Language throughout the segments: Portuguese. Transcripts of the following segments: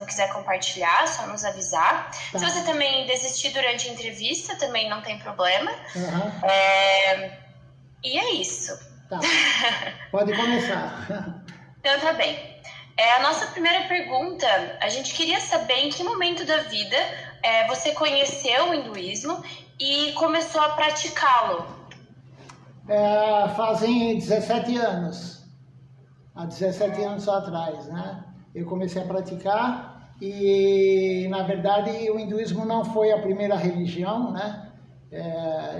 quiser compartilhar, só nos avisar. Tá. Se você também desistir durante a entrevista, também não tem problema. E é isso. Tá. Pode começar. Então tá bem. A nossa primeira pergunta, a gente queria saber em que momento da vida você conheceu o hinduísmo e começou a praticá-lo. Fazem 17 anos. Há 17 anos atrás, né? Eu comecei a praticar e, na verdade, o hinduísmo não foi a primeira religião, né?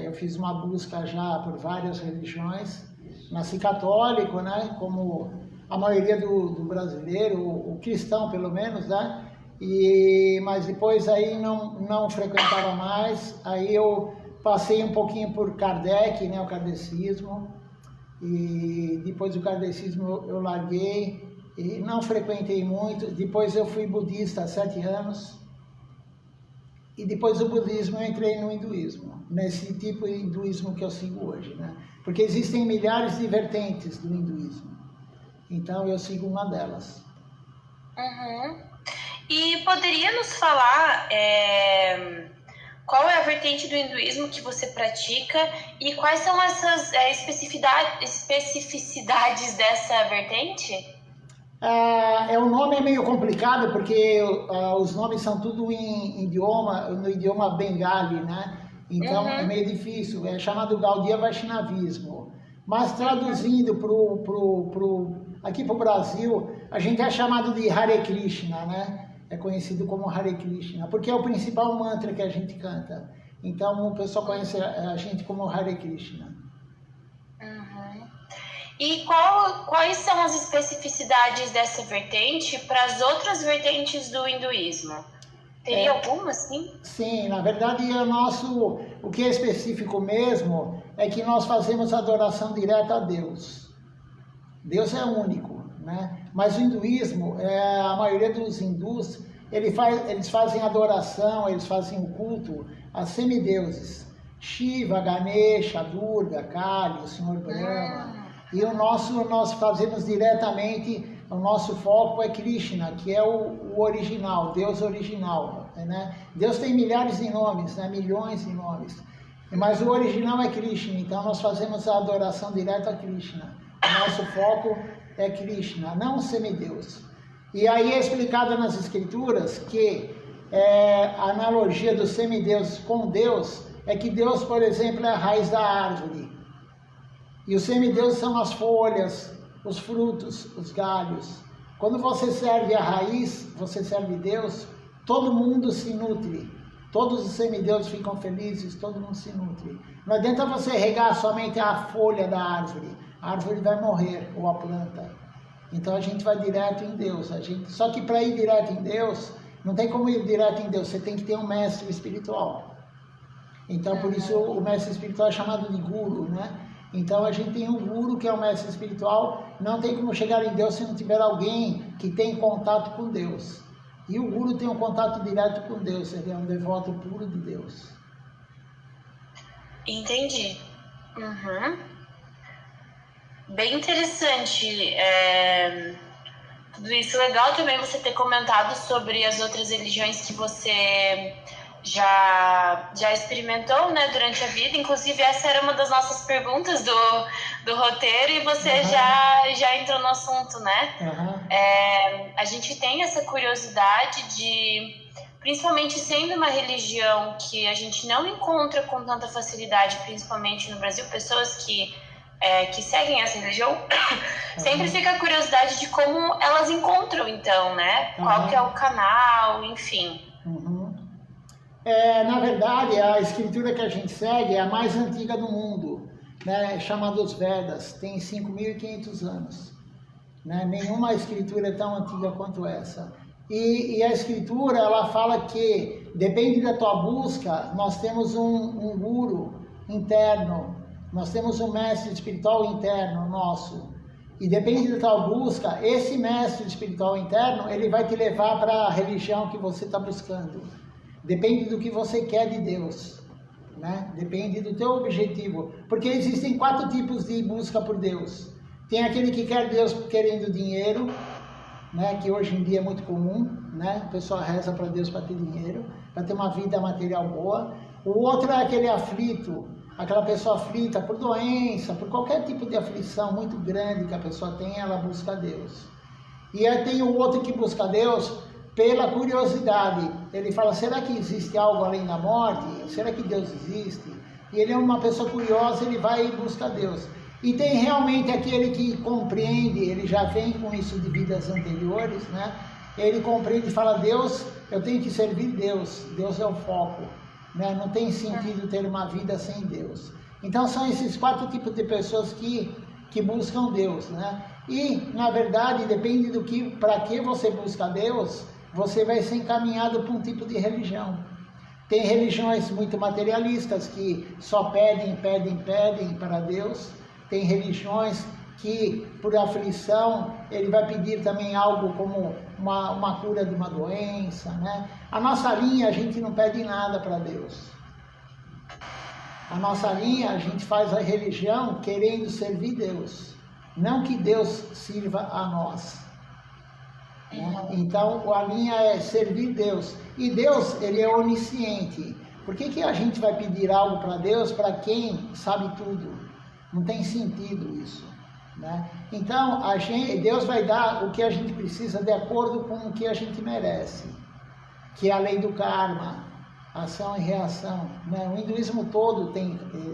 Eu fiz uma busca já por várias religiões. Nasci católico, né? Como a maioria do brasileiro, o cristão pelo menos, né? Mas depois aí não frequentava mais. Aí eu passei um pouquinho por Kardec, né? O kardecismo. E depois do kardecismo eu larguei e não frequentei muito. Depois eu fui budista há 7 anos e depois do budismo eu entrei no hinduísmo, nesse tipo de hinduísmo que eu sigo hoje, né? Porque existem milhares de vertentes do hinduísmo, então eu sigo uma delas. E poderia nos falar qual é a vertente do hinduísmo que você pratica e quais são essas especificidades dessa vertente? O nome é meio complicado porque os nomes são tudo no idioma bengali, né? Então é meio difícil. É chamado Gaudiya Vaishnavismo. Mas traduzindo aqui para o Brasil, a gente é chamado de Hare Krishna, né? É conhecido como Hare Krishna, porque é o principal mantra que a gente canta. Então o pessoal conhece a gente como Hare Krishna. E quais são as especificidades dessa vertente para as outras vertentes do hinduísmo? Teria alguma, sim? Sim, na verdade o que é específico mesmo é que nós fazemos adoração direta a Deus. Deus é único, né? Mas o hinduísmo, a maioria dos hindus, eles fazem adoração, eles fazem o culto a semideuses. Shiva, Ganesha, Durga, Kali, o Senhor Brahma. E nós fazemos diretamente, o nosso foco é Krishna, que é o original, Deus original, né? Deus tem milhares de nomes, né? Milhões de nomes, mas o original é Krishna, então nós fazemos a adoração direta a Krishna. O nosso foco é Krishna, não semideus. E aí é explicado nas escrituras que a analogia dos semideuses com Deus é que Deus, por exemplo, é a raiz da árvore. E os semideuses são as folhas, os frutos, os galhos. Quando você serve a raiz, você serve Deus, todo mundo se nutre. Todos os semideuses ficam felizes, todo mundo se nutre. Não adianta você regar somente a folha da árvore. A árvore vai morrer, ou a planta. Então a gente vai direto em Deus. Só que para ir direto em Deus, não tem como ir direto em Deus, você tem que ter um mestre espiritual. Então por isso o mestre espiritual é chamado de guru, né? Então a gente tem um guru que é o mestre espiritual, não tem como chegar em Deus se não tiver alguém que tem contato com Deus. E o guru tem um contato direto com Deus, ele é um devoto puro de Deus. Entendi. Bem interessante. Tudo isso legal também você ter comentado sobre as outras religiões que você já experimentou, né, durante a vida. Inclusive essa era uma das nossas perguntas do roteiro e você já entrou no assunto, né? A gente tem essa curiosidade de, principalmente sendo uma religião que a gente não encontra com tanta facilidade, principalmente no Brasil, pessoas que seguem essa religião, sempre fica a curiosidade de como elas encontram, então, né? Qual que é o canal, enfim. Na verdade, a escritura que a gente segue é a mais antiga do mundo, né? Chamada os Vedas, tem 5.500 anos. Né? Nenhuma escritura é tão antiga quanto essa. E a escritura, ela fala que, depende da tua busca, nós temos um guru interno, nós temos um mestre espiritual interno nosso. E depende da tua busca, esse mestre espiritual interno, ele vai te levar para a religião que você está buscando. Depende do que você quer de Deus, né? Depende do teu objetivo. Porque existem 4 tipos de busca por Deus. Tem aquele que quer Deus querendo dinheiro, né, que hoje em dia é muito comum, né? A pessoa reza para Deus para ter dinheiro, para ter uma vida material boa. O outro é aquele aflito, aquela pessoa aflita por doença, por qualquer tipo de aflição muito grande que a pessoa tem, ela busca Deus. E aí tem o outro que busca Deus pela curiosidade. Ele fala, será que existe algo além da morte? Será que Deus existe? E ele é uma pessoa curiosa, ele vai e busca Deus. E tem realmente aquele que compreende, ele já vem com isso de vidas anteriores, né? Ele compreende e fala, Deus, eu tenho que servir Deus, Deus é o foco, né? Não tem sentido ter uma vida sem Deus. Então são esses 4 tipos de pessoas que buscam Deus, né? E, na verdade, depende do que, para que você busca Deus, você vai ser encaminhado para um tipo de religião. Tem religiões muito materialistas que só pedem para Deus. Tem religiões que, por aflição, ele vai pedir também algo como uma cura de uma doença, né? A nossa linha, a gente não pede nada para Deus. A nossa linha, a gente faz a religião querendo servir Deus, não que Deus sirva a nós. Né? Então, a linha é servir Deus. E Deus, ele é onisciente. Por que a gente vai pedir algo para Deus, para quem sabe tudo? Não tem sentido isso. Né? Então, Deus vai dar o que a gente precisa de acordo com o que a gente merece, que é a lei do karma. Ação e reação, né? O hinduísmo todo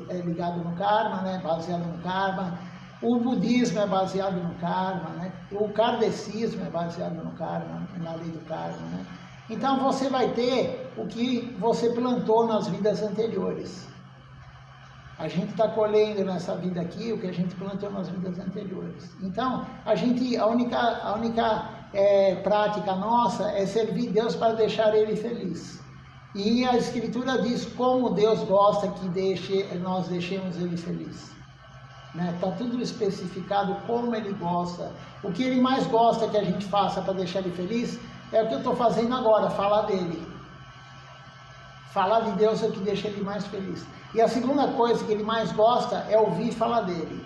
é ligado no karma, né? Baseado no karma. O budismo é baseado no karma, né? O kardecismo é baseado no karma, na lei do karma, né? Então você vai ter o que você plantou nas vidas anteriores. A gente está colhendo nessa vida aqui o que a gente plantou nas vidas anteriores. Então a única prática nossa é servir Deus para deixar Ele feliz. E a Escritura diz como Deus gosta que nós deixemos Ele feliz. Está tudo especificado como Ele gosta. O que Ele mais gosta que a gente faça para deixar Ele feliz é o que eu estou fazendo agora, falar dEle. Falar de Deus é o que deixa Ele mais feliz. E a segunda coisa que Ele mais gosta é ouvir falar dEle.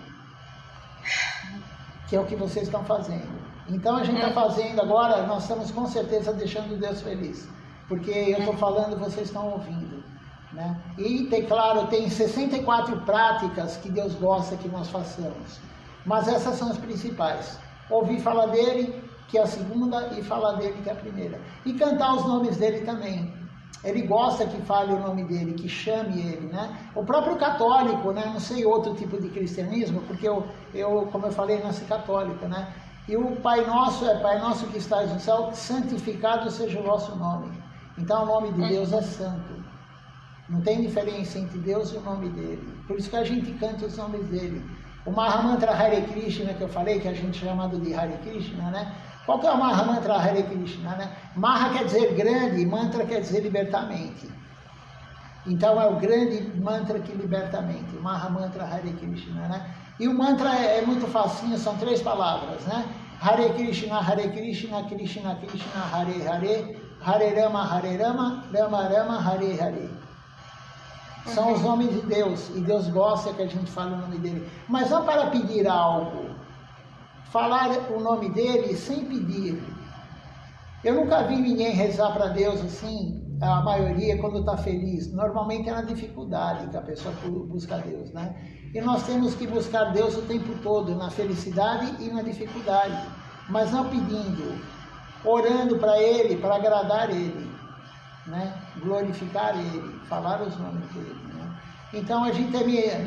Que é o que vocês estão fazendo. Então a gente está fazendo agora, nós estamos com certeza deixando Deus feliz. Porque eu estou falando, vocês estão ouvindo. Né? E tem 64 práticas que Deus gosta que nós façamos. Mas essas são as principais. Ouvir falar dele, que é a segunda, e falar dele, que é a primeira. E cantar os nomes dele também. Ele gosta que fale o nome dele, que chame ele. Né? O próprio católico, né? Não sei outro tipo de cristianismo, porque eu como eu falei, nasci católico, né? E o Pai Nosso é Pai Nosso que estás no céu, santificado seja o vosso nome. Então o nome de Deus é santo. Não tem diferença entre Deus e o nome dele. Por isso que a gente canta os nomes dele. O Mahamantra Hare Krishna, que eu falei, que a gente é chamado de Hare Krishna, né? Qual que é o Mahamantra Hare Krishna, né? Maha quer dizer grande, mantra quer dizer libertamente. Então é o grande mantra que liberta a mente. O Mahamantra Hare Krishna, né? E o mantra é muito facinho, são 3 palavras, né? Hare Krishna, Krishna Krishna, Hare Hare, Hare Rama, Rama Rama, Hare Hare. São os nomes de Deus, e Deus gosta que a gente fale o nome dele. Mas não para pedir algo, falar o nome dele sem pedir. Eu nunca vi ninguém rezar para Deus assim, a maioria quando está feliz. Normalmente é na dificuldade que a pessoa busca Deus, né? E nós temos que buscar Deus o tempo todo, na felicidade e na dificuldade. Mas não pedindo, orando para Ele, para agradar Ele, né? Glorificar Ele, falar os nomes dele. Né? Então a gente,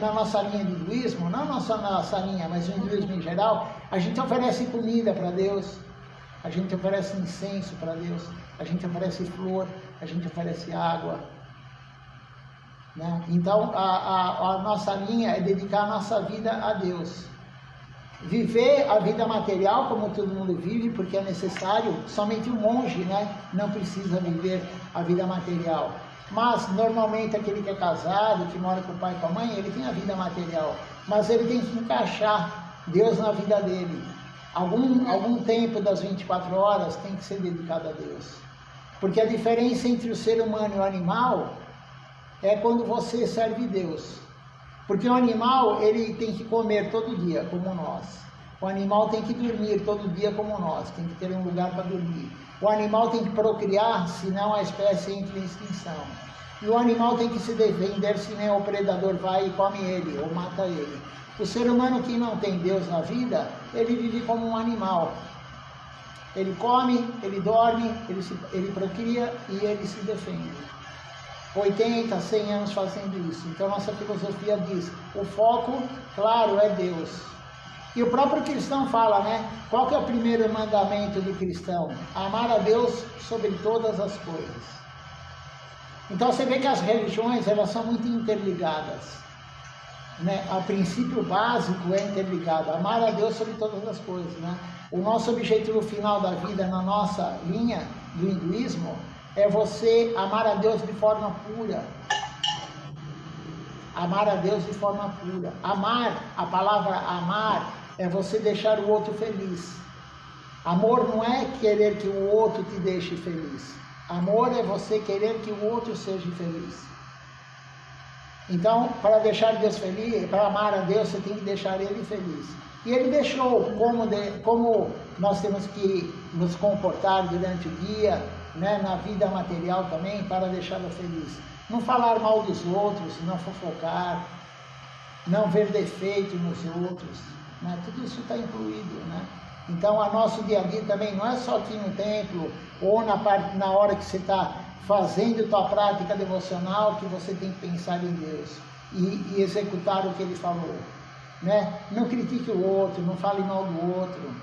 na nossa linha de hinduísmo, não só na nossa linha, mas o hinduísmo em geral, a gente oferece comida para Deus, a gente oferece incenso para Deus, a gente oferece flor, a gente oferece água. Né? Então a nossa linha é dedicar a nossa vida a Deus. Viver a vida material como todo mundo vive, porque é necessário, somente o monge, né, não precisa viver a vida material. Mas normalmente aquele que é casado, que mora com o pai e com a mãe, ele tem a vida material. Mas ele tem que encaixar Deus na vida dele. Algum tempo das 24 horas tem que ser dedicado a Deus. Porque a diferença entre o ser humano e o animal é quando você serve Deus. Porque o animal, ele tem que comer todo dia, como nós. O animal tem que dormir todo dia como nós, tem que ter um lugar para dormir. O animal tem que procriar, senão a espécie entra em extinção. E o animal tem que se defender, senão o predador vai e come ele, ou mata ele. O ser humano que não tem Deus na vida, ele vive como um animal. Ele come, ele dorme, ele procria e ele se defende. 80, 100 anos fazendo isso. Então nossa filosofia diz, o foco, claro, é Deus. E o próprio cristão fala, né? Qual que é o primeiro mandamento do cristão? Amar a Deus sobre todas as coisas. Então você vê que as religiões, elas são muito interligadas. Né? O princípio básico é interligado, amar a Deus sobre todas as coisas. Né? O nosso objetivo final da vida, na nossa linha do hinduísmo, é você amar a Deus de forma pura. Amar a Deus de forma pura. Amar, a palavra amar, é você deixar o outro feliz. Amor não é querer que o outro te deixe feliz. Amor é você querer que o outro seja feliz. Então, para deixar Deus feliz, para amar a Deus, você tem que deixar Ele feliz. E Ele deixou como nós temos que nos comportar durante o dia, né, na vida material também, para deixá-lo feliz. Não falar mal dos outros, não fofocar, não ver defeito nos outros, né? Tudo isso está incluído, né? Então, o nosso dia a dia também não é só aqui no templo, ou na hora que você está fazendo tua prática devocional, que você tem que pensar em Deus e executar o que Ele falou, né? Não critique o outro, não fale mal do outro,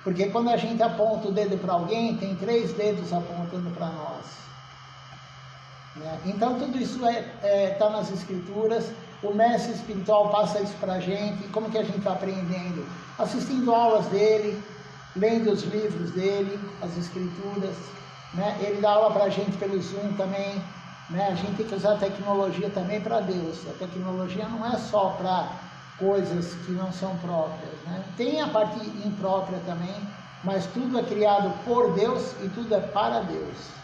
porque quando a gente aponta o dedo para alguém, tem 3 dedos apontando para nós, né? Então tudo isso está nas Escrituras. O mestre espiritual passa isso para a gente. Como que a gente está aprendendo? Assistindo aulas dele, lendo os livros dele, as Escrituras, né? Ele dá aula para a gente pelo Zoom também, né? A gente tem que usar a tecnologia também para Deus. A tecnologia não é só para coisas que não são próprias, né? Tem a parte imprópria também, mas tudo é criado por Deus e tudo é para Deus.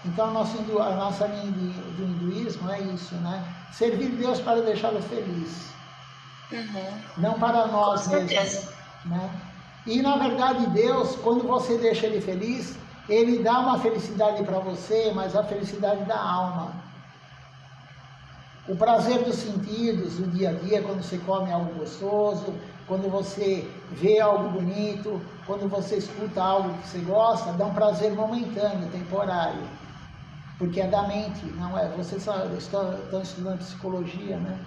Então a nossa linha do hinduísmo é isso, né? Servir Deus para deixá-lo feliz, não para nós mesmos, né? E na verdade Deus, quando você deixa Ele feliz, Ele dá uma felicidade para você, mas a felicidade da alma. O prazer dos sentidos, do dia a dia, quando você come algo gostoso, quando você vê algo bonito, quando você escuta algo que você gosta, dá um prazer momentâneo, temporário. Porque é da mente, não é? Vocês estão estudando psicologia, né?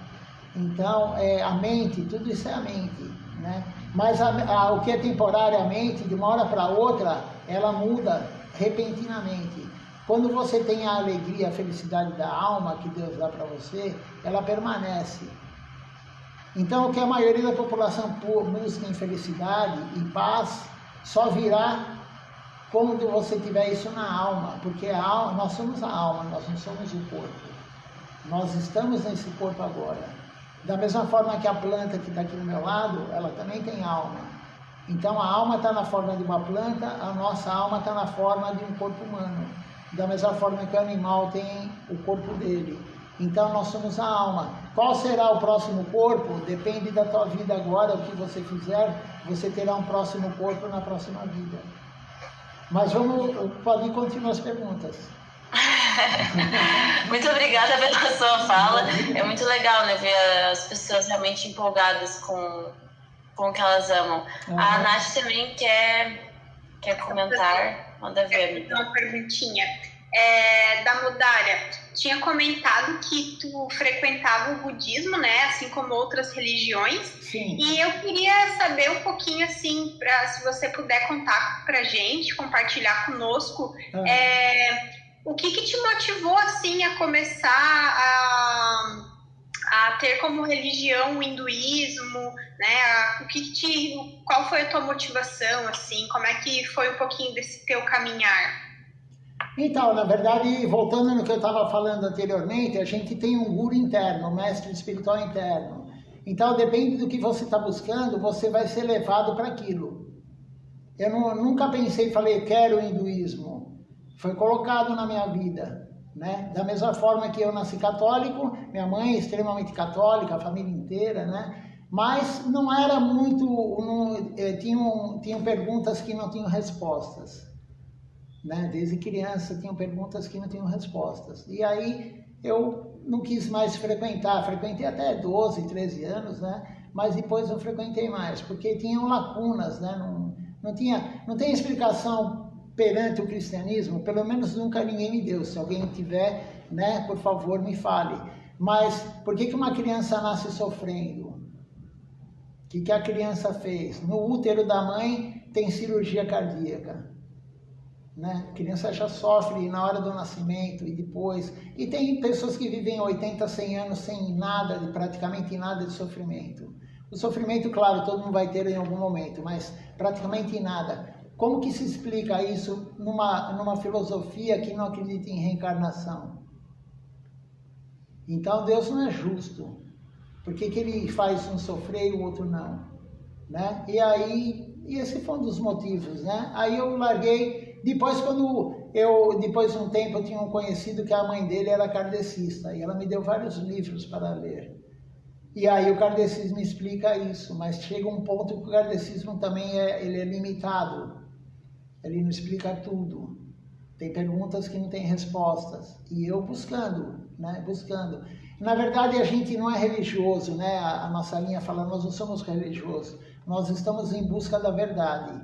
Então, a mente, tudo isso é a mente, né? Mas o que é temporariamente, de uma hora para outra, ela muda repentinamente. Quando você tem a alegria, a felicidade da alma que Deus dá para você, ela permanece. Então, o que a maioria da população busca em felicidade e paz, só virá quando você tiver isso na alma, porque nós somos a alma, nós não somos o corpo. Nós estamos nesse corpo agora. Da mesma forma que a planta que está aqui do meu lado, ela também tem alma. Então a alma está na forma de uma planta, a nossa alma está na forma de um corpo humano. Da mesma forma que o animal tem o corpo dele. Então nós somos a alma. Qual será o próximo corpo? Depende da tua vida agora, o que você fizer, você terá um próximo corpo na próxima vida. Mas pode continuar as perguntas. Muito obrigada pela sua fala. É muito legal, né, ver as pessoas realmente empolgadas com o que elas amam. A Nath também quer comentar. Manda ver. Uma perguntinha. Da Mudária, tinha comentado que tu frequentava o budismo, né, assim como outras religiões. Sim. E eu queria saber um pouquinho, assim, se você puder contar pra gente, compartilhar conosco, o que te motivou, assim, a começar a ter como religião o hinduísmo, né? Qual foi a tua motivação, assim? Como é que foi um pouquinho desse teu caminhar? Então, na verdade, voltando no que eu estava falando anteriormente, a gente tem um guru interno, um mestre espiritual interno. Então, depende do que você está buscando, você vai ser levado para aquilo. Eu nunca pensei, falei, quero o hinduísmo. Foi colocado na minha vida, né? Da mesma forma que eu nasci católico, minha mãe é extremamente católica, a família inteira, né? Mas não era muito, tinham perguntas que não tinham respostas, né? Desde criança tinham perguntas que não tinham respostas. E aí eu não quis mais frequentar, frequentei até 12, 13 anos, né? Mas depois não frequentei mais, porque tinham lacunas, né? Não tem explicação perante o cristianismo, pelo menos nunca ninguém me deu. Se alguém tiver, né, por favor, me fale. Mas por que uma criança nasce sofrendo? O que a criança fez? No útero da mãe tem cirurgia cardíaca, né? A criança já sofre na hora do nascimento e depois. E tem pessoas que vivem 80, 100 anos sem nada, praticamente nada de sofrimento. O sofrimento, claro, todo mundo vai ter em algum momento, mas praticamente nada. Como que se explica isso numa filosofia que não acredita em reencarnação? Então Deus não é justo. Por que ele faz um sofrer e o outro não? Né? E aí, esse foi um dos motivos, né? Aí eu larguei, depois de um tempo eu tinha um conhecido que a mãe dele era kardecista, e ela me deu vários livros para ler. E aí o kardecismo explica isso, mas chega um ponto que o kardecismo também ele é limitado. Ele não explica tudo. Tem perguntas que não tem respostas. E eu buscando, né? Buscando. Na verdade, a gente não é religioso, né? A nossa linha fala, nós não somos religiosos. Nós estamos em busca da verdade.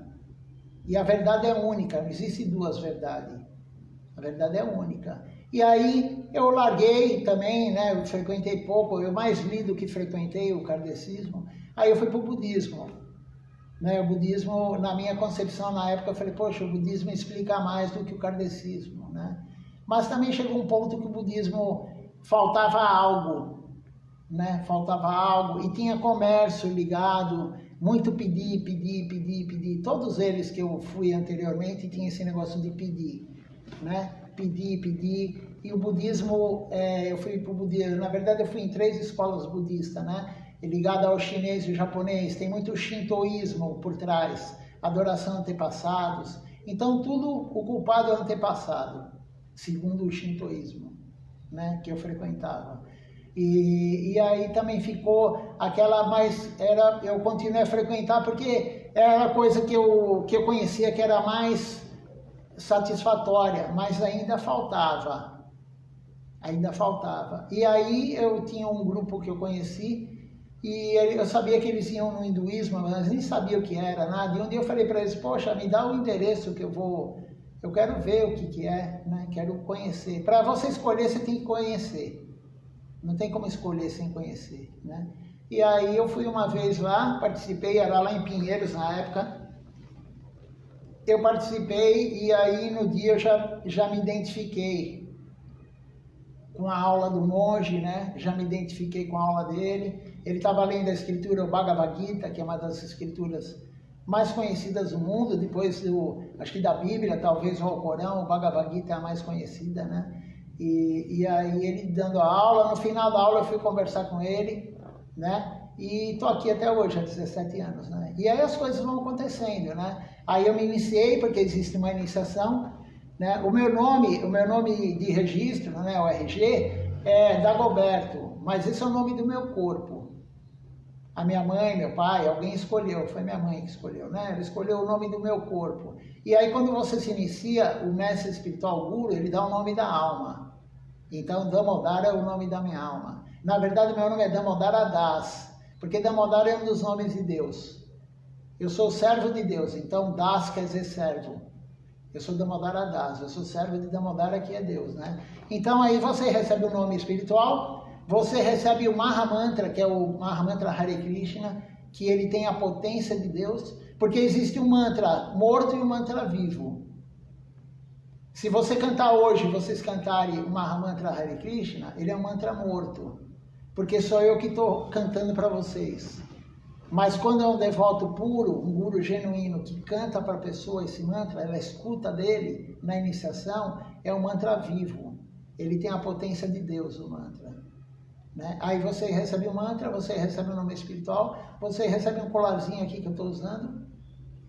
E a verdade é única, não existe duas verdades. A verdade é única. E aí eu larguei também, né? Eu frequentei pouco, eu mais li do que frequentei o kardecismo. Aí eu fui para o budismo. Né? O budismo, na minha concepção na época, eu falei, poxa, o budismo explica mais do que o kardecismo, né? Mas também chegou um ponto que o budismo faltava algo, né? Faltava algo, e tinha comércio ligado, muito pedir. Todos eles que eu fui anteriormente tinha esse negócio de pedir, né? Pedir. E o budismo, eu fui para o budismo, na verdade eu fui em 3 escolas budistas, né? Ligado ao chinês e ao japonês, tem muito shintoísmo por trás, adoração a antepassados. Então tudo o culpado é o antepassado, segundo o shintoísmo, né, que eu frequentava. E aí também ficou aquela, mas eu continuei a frequentar porque era a coisa que eu conhecia que era mais satisfatória, mas ainda faltava. E aí eu tinha um grupo que eu conheci, e eu sabia que eles iam no hinduísmo, mas nem sabia o que era, nada. E um dia eu falei para eles, poxa, me dá o endereço que eu quero ver o que é, né? Quero conhecer. Para você escolher, você tem que conhecer. Não tem como escolher sem conhecer, né? E aí eu fui uma vez lá, participei, era lá em Pinheiros na época. Eu participei e aí no dia eu já me identifiquei com a aula do monge, né? Já me identifiquei com a aula dele. Ele estava lendo a escritura, o Bhagavad Gita, que é uma das escrituras mais conhecidas do mundo, depois acho que da Bíblia, talvez o Alcorão, o Bhagavad Gita é a mais conhecida, né? E aí ele dando a aula, no final da aula eu fui conversar com ele, né? E estou aqui até hoje, há 17 anos, né? E aí as coisas vão acontecendo, né? Aí eu me iniciei, porque existe uma iniciação, né? O meu nome de registro, né, o RG, é Dagoberto, mas esse é o nome do meu corpo. A minha mãe, meu pai, alguém escolheu, foi minha mãe que escolheu, né? Ela escolheu o nome do meu corpo. E aí quando você se inicia, o mestre espiritual Guru, ele dá o nome da alma. Então Damodara é o nome da minha alma. Na verdade, meu nome é Damodara Das, porque Damodara é um dos nomes de Deus. Eu sou servo de Deus, então Das quer dizer servo. Eu sou Damodara Das, eu sou servo de Damodara, que é Deus, né? Então aí você recebe o nome espiritual, você recebe o Mahamantra, que é o Mahamantra Hare Krishna, que ele tem a potência de Deus, porque existe um mantra morto e um mantra vivo. Se você cantar hoje, vocês cantarem o Mahamantra Hare Krishna, ele é um mantra morto, porque sou eu que estou cantando para vocês. Mas quando é um devoto puro, um guru genuíno que canta para a pessoa esse mantra, ela escuta dele na iniciação, é um mantra vivo. Ele tem a potência de Deus, o mantra. Né? Aí você recebe o mantra, você recebe o nome espiritual, você recebe um colarzinho aqui que eu estou usando,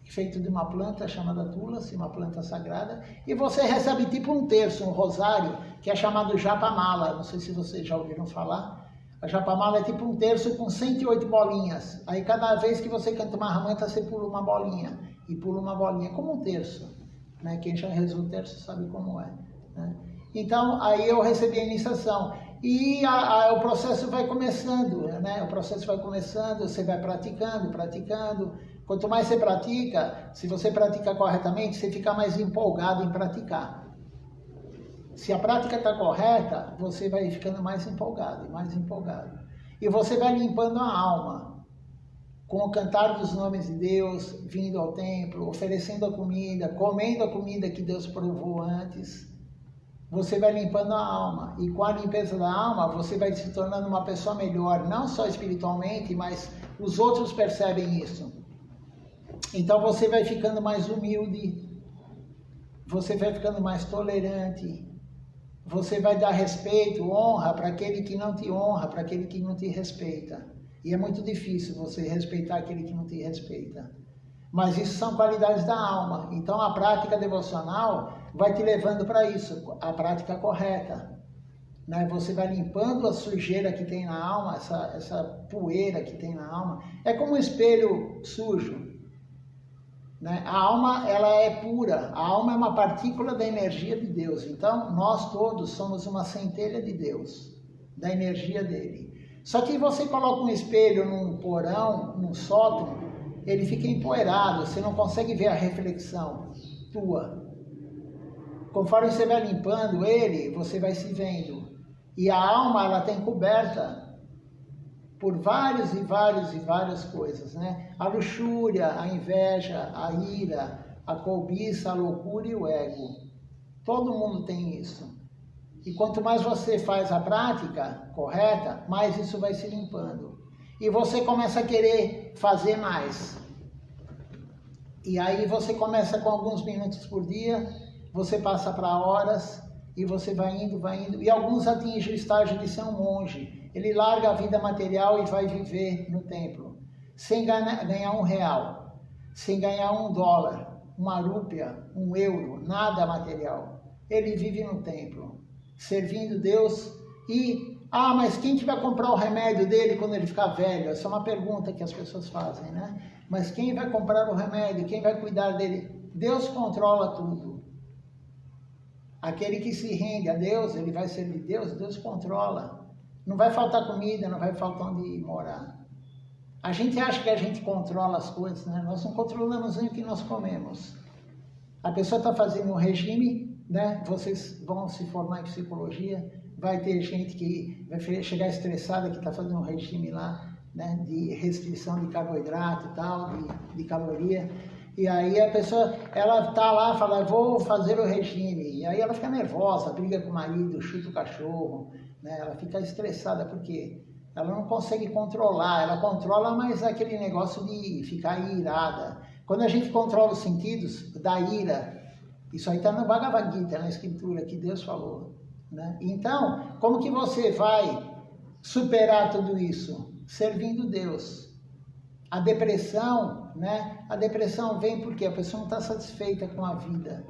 feito de uma planta chamada tulasi, uma planta sagrada, e você recebe tipo um terço, um rosário, que é chamado japamala. Não sei se vocês já ouviram falar. A japamala é tipo um terço com 108 bolinhas. Aí cada vez que você canta uma ramanta, você pula uma bolinha. E pula uma bolinha, como um terço. Né? Quem já rezou o terço sabe como é. Né? Então, aí eu recebi a iniciação. E o processo vai começando, né? O processo vai começando, você vai praticando, praticando. Quanto mais você pratica, se você pratica corretamente, você fica mais empolgado em praticar. Se a prática está correta, você vai ficando mais empolgado e mais empolgado. E você vai limpando a alma com o cantar dos nomes de Deus, vindo ao templo, oferecendo a comida, comendo a comida que Deus provou antes. Você vai limpando a alma. E com a limpeza da alma, você vai se tornando uma pessoa melhor, não só espiritualmente, mas os outros percebem isso. Então você vai ficando mais humilde, você vai ficando mais tolerante, você vai dar respeito, honra para aquele que não te honra, para aquele que não te respeita. E é muito difícil você respeitar aquele que não te respeita. Mas isso são qualidades da alma. Então a prática devocional vai te levando para isso, a prática correta. Né? Você vai limpando a sujeira que tem na alma, essa poeira que tem na alma. É como um espelho sujo. Né? A alma, ela é pura. A alma é uma partícula da energia de Deus. Então nós todos somos uma centelha de Deus, da energia dele. Só que você coloca um espelho num porão, num sótão, ele fica empoeirado, você não consegue ver a reflexão tua. Conforme você vai limpando ele, você vai se vendo. E a alma, ela tem coberta por várias coisas, né? A luxúria, a inveja, a ira, a cobiça, a loucura e o ego. Todo mundo tem isso. E quanto mais você faz a prática correta, mais isso vai se limpando. E você começa a querer fazer mais. E aí você começa com alguns minutos por dia, você passa para horas, e você vai indo. E alguns atingem o estágio de ser um monge. Ele larga a vida material e vai viver no templo. Sem ganhar R$1, sem ganhar $1, uma rúpia, €1, nada material. Ele vive no templo, servindo Deus e... mas quem que vai comprar o remédio dele quando ele ficar velho? Essa é uma pergunta que as pessoas fazem, né? Mas quem vai comprar o remédio? Quem vai cuidar dele? Deus controla tudo. Aquele que se rende a Deus, ele vai servir Deus, Deus controla. Não vai faltar comida, não vai faltar onde morar. A gente acha que a gente controla as coisas, né? Nós não controlamos nem o que nós comemos. A pessoa está fazendo um regime, né? Vocês vão se formar em psicologia, vai ter gente que vai chegar estressada que está fazendo um regime lá, né? De restrição de carboidrato e tal, de caloria. E aí a pessoa, ela está lá, fala, vou fazer o regime. E aí ela fica nervosa, briga com o marido, chuta o cachorro, né? Ela fica estressada porque ela não consegue controlar. Ela controla, mas é aquele negócio de ficar irada. Quando a gente controla os sentidos da ira, isso aí está no Bhagavad Gita, na escritura que Deus falou. Né? Então, como que você vai superar tudo isso? Servindo Deus. A depressão, né? A depressão vem porque a pessoa não está satisfeita com a vida,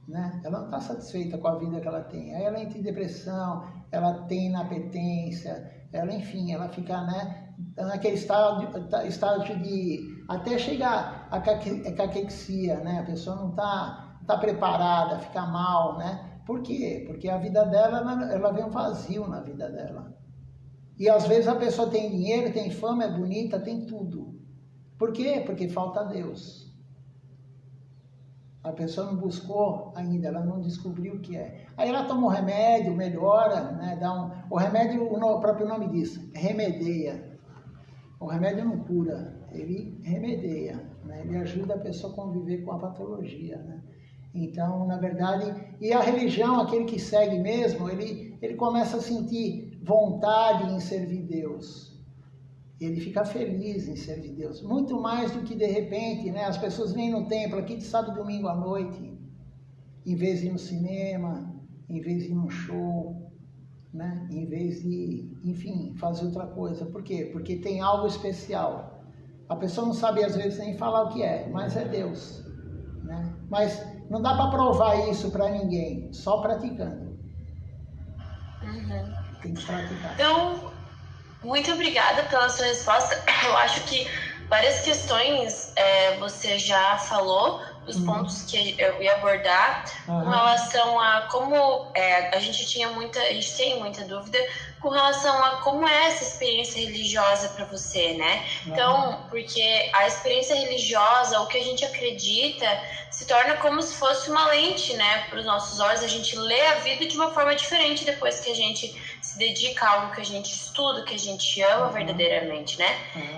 né? Ela não está satisfeita com a vida que ela tem. Aí ela entra em depressão, ela tem inapetência, ela, enfim, ela fica, né, naquele estágio de até chegar a caquexia, né? A pessoa não está preparada, fica mal, né? Por quê? Porque a vida dela, ela vem um vazio na vida dela. E às vezes a pessoa tem dinheiro, tem fama, é bonita, tem tudo. Por quê? Porque falta Deus. A pessoa não buscou ainda, ela não descobriu o que é. Aí ela toma um remédio, melhora, né? O remédio, o próprio nome diz, remedeia. O remédio não cura, ele remedeia, né? Ele ajuda a pessoa a conviver com a patologia, né? Então, na verdade, e a religião, aquele que segue mesmo, ele começa a sentir vontade em servir Deus. Ele fica feliz em servir Deus. Muito mais do que, de repente, né, as pessoas vêm no templo aqui de sábado e domingo à noite, em vez de ir no cinema, em vez de ir num show, né, em vez de, enfim, fazer outra coisa. Por quê? Porque tem algo especial. A pessoa não sabe, às vezes, nem falar o que é, mas é Deus. Né? Mas não dá para provar isso para ninguém, só praticando. Uhum. Tem que praticar. Então, Muito obrigada pela sua resposta. Eu acho que várias questões você já falou, os pontos que eu ia abordar, com relação a como a gente tem muita dúvida com relação a como é essa experiência religiosa para você, né? Então, porque a experiência religiosa, o que a gente acredita, se torna como se fosse uma lente, né, para os nossos olhos. A gente lê a vida de uma forma diferente depois que a gente se dedica a algo que a gente estuda, que a gente ama verdadeiramente, né?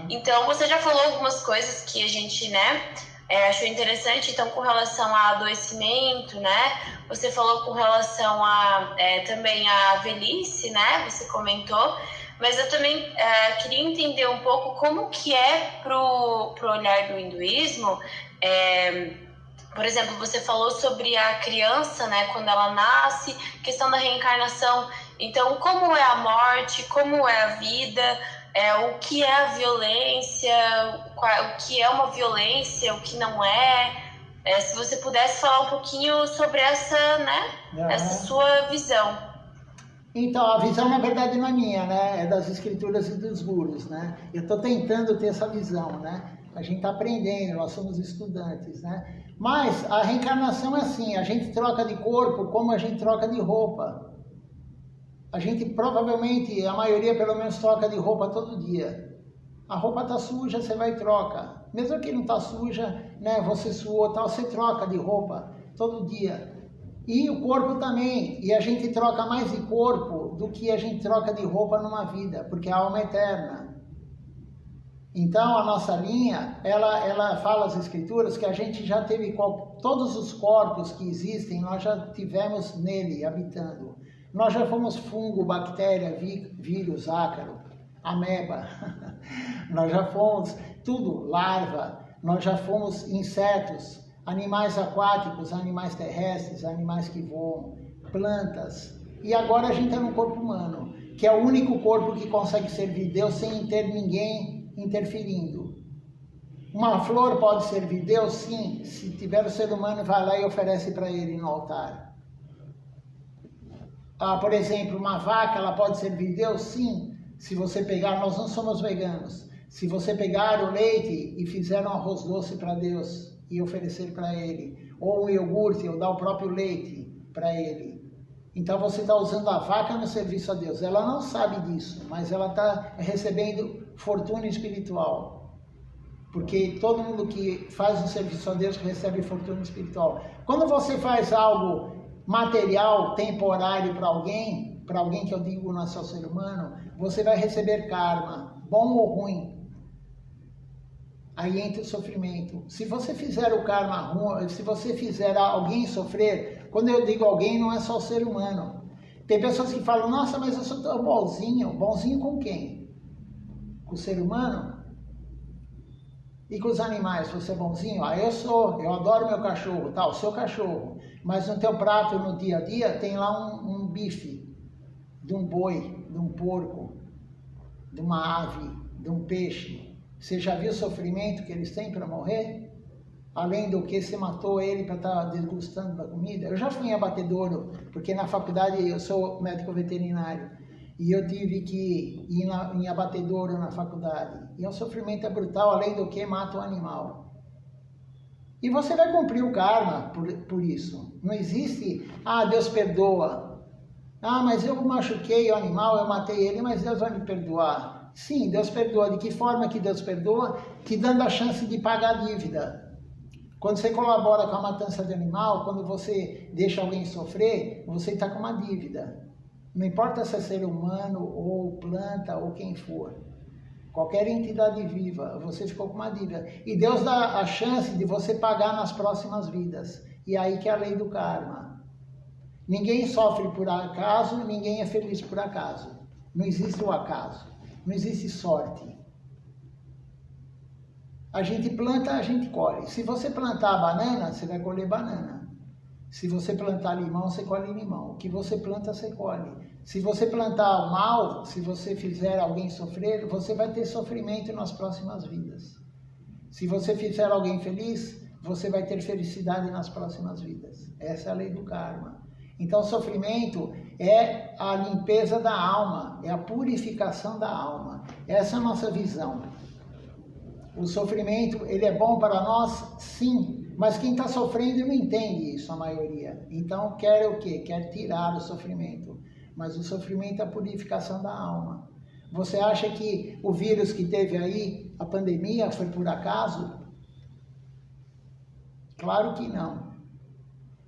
Então, você já falou algumas coisas que a gente, né, achou interessante. Então, com relação a adoecimento, né, você falou com relação a também a velhice, né, você comentou, mas eu também queria entender um pouco como que é pro olhar do hinduísmo. Por exemplo, você falou sobre a criança, né, quando ela nasce, questão da reencarnação. Então, como é a morte, como é a vida, o que é a violência, o que é uma violência, o que não é. Se você pudesse falar um pouquinho sobre essa, né, essa sua visão. Então, a visão, na verdade, não é minha, né? É das escrituras e dos gurus, né? Eu estou tentando ter essa visão, né? A gente está aprendendo, nós somos estudantes, né? Mas a reencarnação é assim, a gente troca de corpo como a gente troca de roupa. A gente provavelmente, a maioria pelo menos, troca de roupa todo dia. A roupa está suja, você vai e troca. Mesmo que não está suja, né, você suou, tal, você troca de roupa todo dia. E o corpo também. E a gente troca mais de corpo do que a gente troca de roupa numa vida, porque a alma é eterna. Então, a nossa linha, ela fala as escrituras que a gente já teve todos os corpos que existem, nós já tivemos nele, habitando. Nós já fomos fungo, bactéria, vírus, ácaro, ameba. Nós já fomos tudo, larva. Nós já fomos insetos, animais aquáticos, animais terrestres, animais que voam, plantas. E agora a gente está no corpo humano, que é o único corpo que consegue servir Deus sem ter ninguém interferindo. Uma flor pode servir Deus? Sim. Se tiver o ser humano, vai lá e oferece para ele no altar. Por exemplo, uma vaca, ela pode servir Deus? Sim. Se você pegar, nós não somos veganos. Se você pegar o leite e fizer um arroz doce para Deus e oferecer para ele, ou um iogurte, ou dar o próprio leite para ele, então você está usando a vaca no serviço a Deus. Ela não sabe disso, mas ela está recebendo fortuna espiritual. Porque todo mundo que faz um serviço a Deus recebe fortuna espiritual. Quando você faz algo material, temporário para alguém que eu digo não é só ser humano, você vai receber karma, bom ou ruim. Aí entra o sofrimento. Se você fizer o karma ruim, se você fizer alguém sofrer, quando eu digo alguém, não é só o ser humano. Tem pessoas que falam, nossa, mas eu sou tão bonzinho. Bonzinho com quem? Com o ser humano? E com os animais, você é bonzinho? Eu adoro meu cachorro, tá, o seu cachorro. Mas no teu prato, no dia a dia, tem lá um bife, de um boi, de um porco, de uma ave, de um peixe. Você já viu o sofrimento que eles têm para morrer? Além do que você matou ele para estar desgostando da comida? Eu já fui em abatedouro, porque na faculdade eu sou médico veterinário. E eu tive que ir em abatedouro na faculdade. E o sofrimento é brutal, além do que mata o animal. E você vai cumprir o karma por isso. Não existe, Deus perdoa. Mas eu machuquei o animal, eu matei ele, mas Deus vai me perdoar. Sim, Deus perdoa. De que forma que Deus perdoa? Te dando a chance de pagar a dívida. Quando você colabora com a matança de animal, quando você deixa alguém sofrer, você está com uma dívida. Não importa se é ser humano, ou planta, ou quem for. Qualquer entidade viva, você ficou com uma dívida. E Deus dá a chance de você pagar nas próximas vidas. E aí que é a lei do karma. Ninguém sofre por acaso, ninguém é feliz por acaso. Não existe o acaso. Não existe sorte. A gente planta, a gente colhe. Se você plantar banana, você vai colher banana. Se você plantar limão, você colhe limão. O que você planta, você colhe. Se você plantar o mal, se você fizer alguém sofrer, você vai ter sofrimento nas próximas vidas. Se você fizer alguém feliz, você vai ter felicidade nas próximas vidas. Essa é a lei do karma. Então, o sofrimento é a limpeza da alma, é a purificação da alma. Essa é a nossa visão. O sofrimento, ele é bom para nós? Sim, mas quem está sofrendo não entende isso, a maioria. Então, quer o quê? Quer tirar o sofrimento. Mas o sofrimento é a purificação da alma. Você acha que o vírus que teve aí, a pandemia, foi por acaso? Claro que não.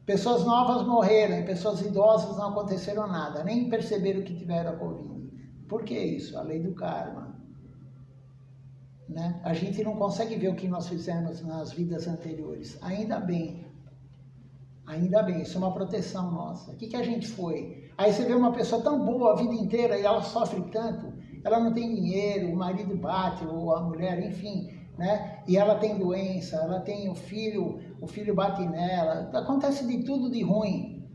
Pessoas novas morreram, pessoas idosas não aconteceram nada, nem perceberam que tiveram a Covid. Por que isso? A lei do karma. Né? A gente não consegue ver o que nós fizemos nas vidas anteriores. Ainda bem, isso é uma proteção nossa. O que a gente foi? Aí você vê uma pessoa tão boa a vida inteira e ela sofre tanto, ela não tem dinheiro, o marido bate, ou a mulher, enfim, né? E ela tem doença, ela tem o filho bate nela, acontece de tudo de ruim,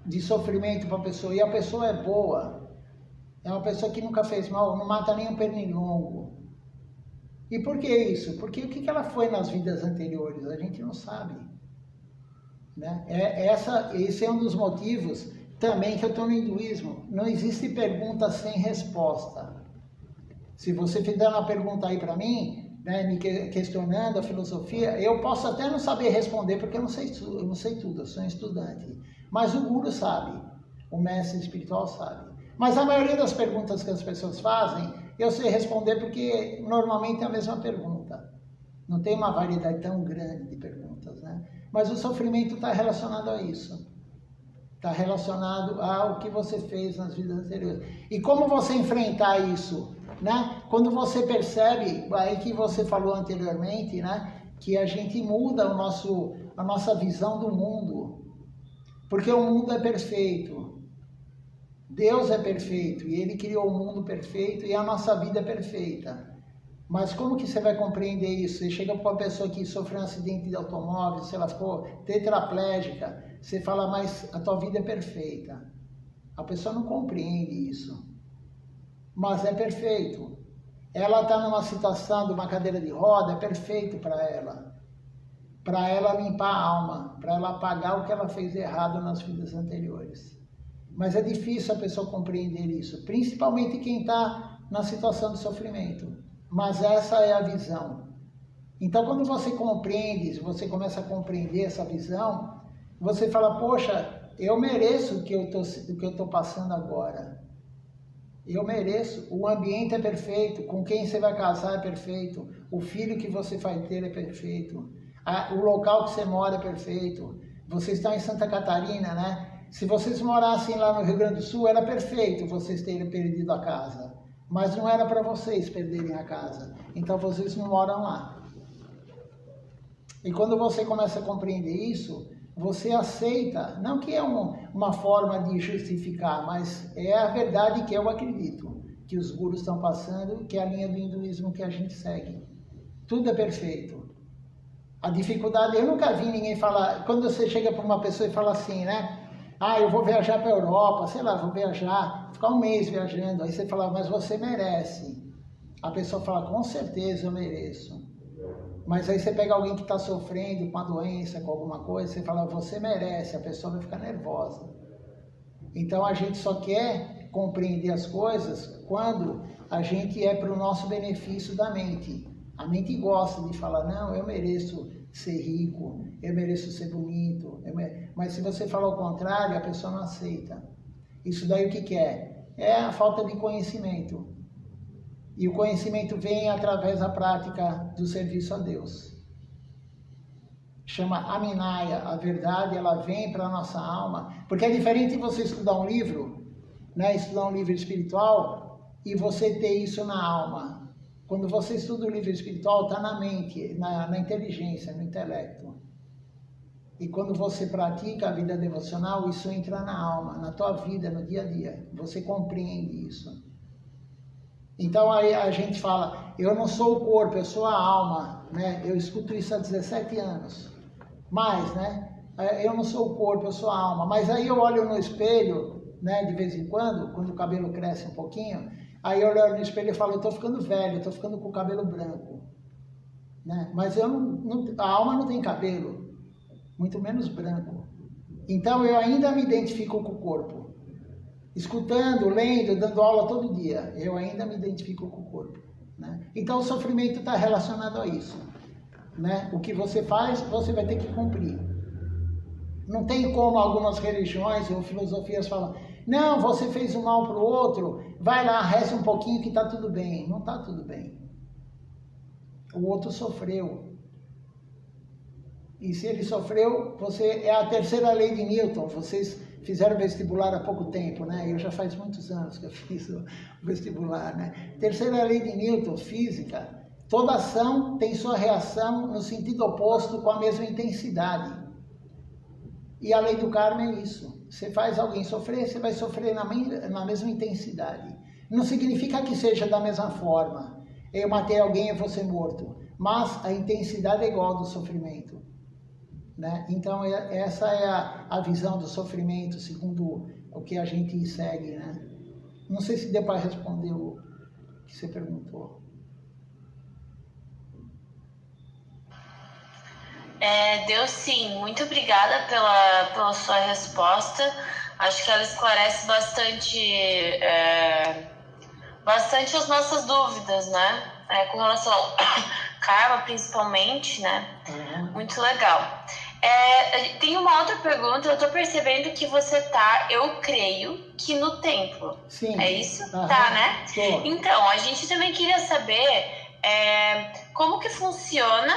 de sofrimento para a pessoa, e a pessoa é boa, é uma pessoa que nunca fez mal, não mata nem um pernilongo. E por que isso? Porque o que ela foi nas vidas anteriores? A gente não sabe. Né? Esse é um dos motivos também que eu estou no hinduísmo. Não existe pergunta sem resposta. Se você fizer uma pergunta aí para mim, né, me questionando a filosofia, eu posso até não saber responder, porque eu não sei tudo, eu sou um estudante. Mas o guru sabe, o mestre espiritual sabe. Mas a maioria das perguntas que as pessoas fazem, eu sei responder porque normalmente é a mesma pergunta. Não tem uma variedade tão grande de perguntas, né? Mas o sofrimento está relacionado a isso. Está relacionado ao que você fez nas vidas anteriores. E como você enfrentar isso, né? Quando você percebe, aí que você falou anteriormente, né? Que a gente muda a nossa visão do mundo. Porque o mundo é perfeito. Deus é perfeito e Ele criou o mundo perfeito e a nossa vida é perfeita. Mas como que você vai compreender isso? Você chega para uma pessoa que sofreu um acidente de automóvel, se ela ficou tetraplégica, você fala, mas a tua vida é perfeita. A pessoa não compreende isso. Mas é perfeito. Ela está numa situação de uma cadeira de roda, é perfeito para ela. Para ela limpar a alma, para ela apagar o que ela fez errado nas vidas anteriores. Mas é difícil a pessoa compreender isso, principalmente quem está na situação de sofrimento. Mas essa é a visão. Então, quando você compreende, você começa a compreender essa visão, você fala, poxa, eu mereço o que eu estou passando agora. Eu mereço. O ambiente é perfeito, com quem você vai casar é perfeito, o filho que você vai ter é perfeito, o local que você mora é perfeito. Vocês estão em Santa Catarina, né? Se vocês morassem lá no Rio Grande do Sul, era perfeito vocês terem perdido a casa. Mas não era para vocês perderem a casa. Então vocês não moram lá. E quando você começa a compreender isso, você aceita, não que é uma forma de justificar, mas é a verdade que eu acredito, que os gurus estão passando, que é a linha do hinduísmo que a gente segue. Tudo é perfeito. A dificuldade, eu nunca vi ninguém falar, quando você chega para uma pessoa e fala assim, né? Ah, eu vou viajar para a Europa, sei lá, vou viajar, ficar um mês viajando. Aí você fala, mas você merece. A pessoa fala, com certeza eu mereço. Mas aí você pega alguém que está sofrendo com uma doença, com alguma coisa, você fala, você merece, a pessoa vai ficar nervosa. Então a gente só quer compreender as coisas quando a gente é para o nosso benefício da mente. A mente gosta de falar, não, eu mereço ser rico, eu mereço ser bonito, mas se você falar o contrário, a pessoa não aceita. Isso daí o que é? É a falta de conhecimento. E o conhecimento vem através da prática do serviço a Deus. Chama Aminaya, a verdade, ela vem para a nossa alma, porque é diferente você estudar um livro, né, estudar um livro espiritual e você ter isso na alma. Quando você estuda o livro espiritual, está na mente, na inteligência, no intelecto. E quando você pratica a vida devocional, isso entra na alma, na tua vida, no dia a dia. Você compreende isso. Então aí a gente fala, eu não sou o corpo, eu sou a alma, né? Eu escuto isso há 17 anos. Mas, né? Eu não sou o corpo, eu sou a alma. Mas aí eu olho no espelho, né? De vez em quando o cabelo cresce um pouquinho, aí eu olho no espelho e falo, eu estou ficando velho, eu estou ficando com o cabelo branco. Né? Mas a alma não tem cabelo, muito menos branco. Então eu ainda me identifico com o corpo. Escutando, lendo, dando aula todo dia, eu ainda me identifico com o corpo. Né? Então o sofrimento está relacionado a isso. Né? O que você faz, você vai ter que cumprir. Não tem como algumas religiões ou filosofias falam, não, você fez um mal para o outro, vai lá, reza um pouquinho que está tudo bem. Não está tudo bem. O outro sofreu. E se ele sofreu, é a terceira lei de Newton. Vocês fizeram vestibular há pouco tempo, né? Eu já faz muitos anos que eu fiz o vestibular, né? Terceira lei de Newton, física. Toda ação tem sua reação no sentido oposto com a mesma intensidade. E a lei do karma é isso. Você faz alguém sofrer, você vai sofrer na mesma intensidade. Não significa que seja da mesma forma. Eu matei alguém e vou ser morto. Mas a intensidade é igual do sofrimento. Né? Então, essa é a visão do sofrimento, segundo o que a gente segue. Né? Não sei se deu para responder o que você perguntou. Deu sim. Muito obrigada pela sua resposta. Acho que ela esclarece bastante as nossas dúvidas, né? Com relação ao karma, principalmente, né? Uhum. Muito legal. Tem uma outra pergunta. Eu tô percebendo que você tá, eu creio, que no templo. Sim. É isso? Uhum. Tá, né? Sim. Então, a gente também queria saber como que funciona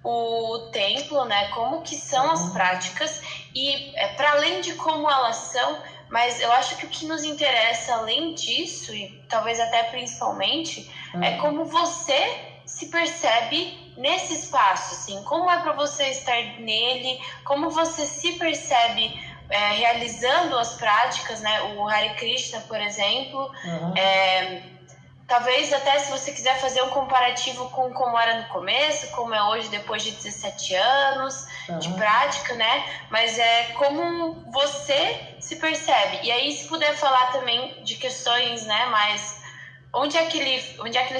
o templo, né? Como que são as práticas e para além de como elas são, mas eu acho que o que nos interessa além disso e talvez até principalmente é como você se percebe nesse espaço, assim, como é para você estar nele, como você se percebe realizando as práticas, né? O Hare Krishna, por exemplo. Talvez até se você quiser fazer um comparativo com como era no começo, como é hoje depois de 17 anos de prática, né? Mas como você se percebe. E aí se puder falar também de questões, né, mais onde é que ele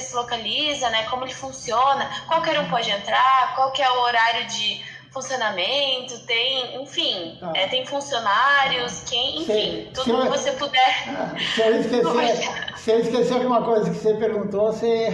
se localiza, né? Como ele funciona, qualquer um pode entrar, qual que é o horário de funcionamento, tem, enfim, tem funcionários, tudo que você puder. Se eu esquecer alguma coisa que você perguntou, você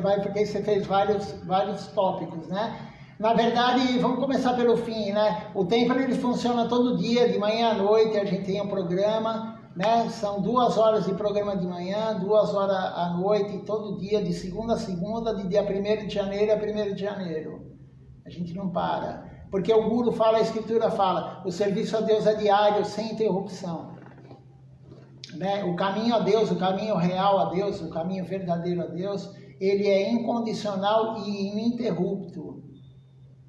vai, porque você fez vários tópicos, né? Na verdade, vamos começar pelo fim, né? O templo ele funciona todo dia, de manhã à noite, a gente tem um programa, né? São 2 horas de programa de manhã, 2 horas à noite, todo dia, de segunda a segunda, de dia 1º de janeiro a 1º de janeiro. A gente não para. Porque o Guru fala, a Escritura fala, o serviço a Deus é diário, sem interrupção. Né? O caminho a Deus, o caminho real a Deus, o caminho verdadeiro a Deus, ele é incondicional e ininterrupto.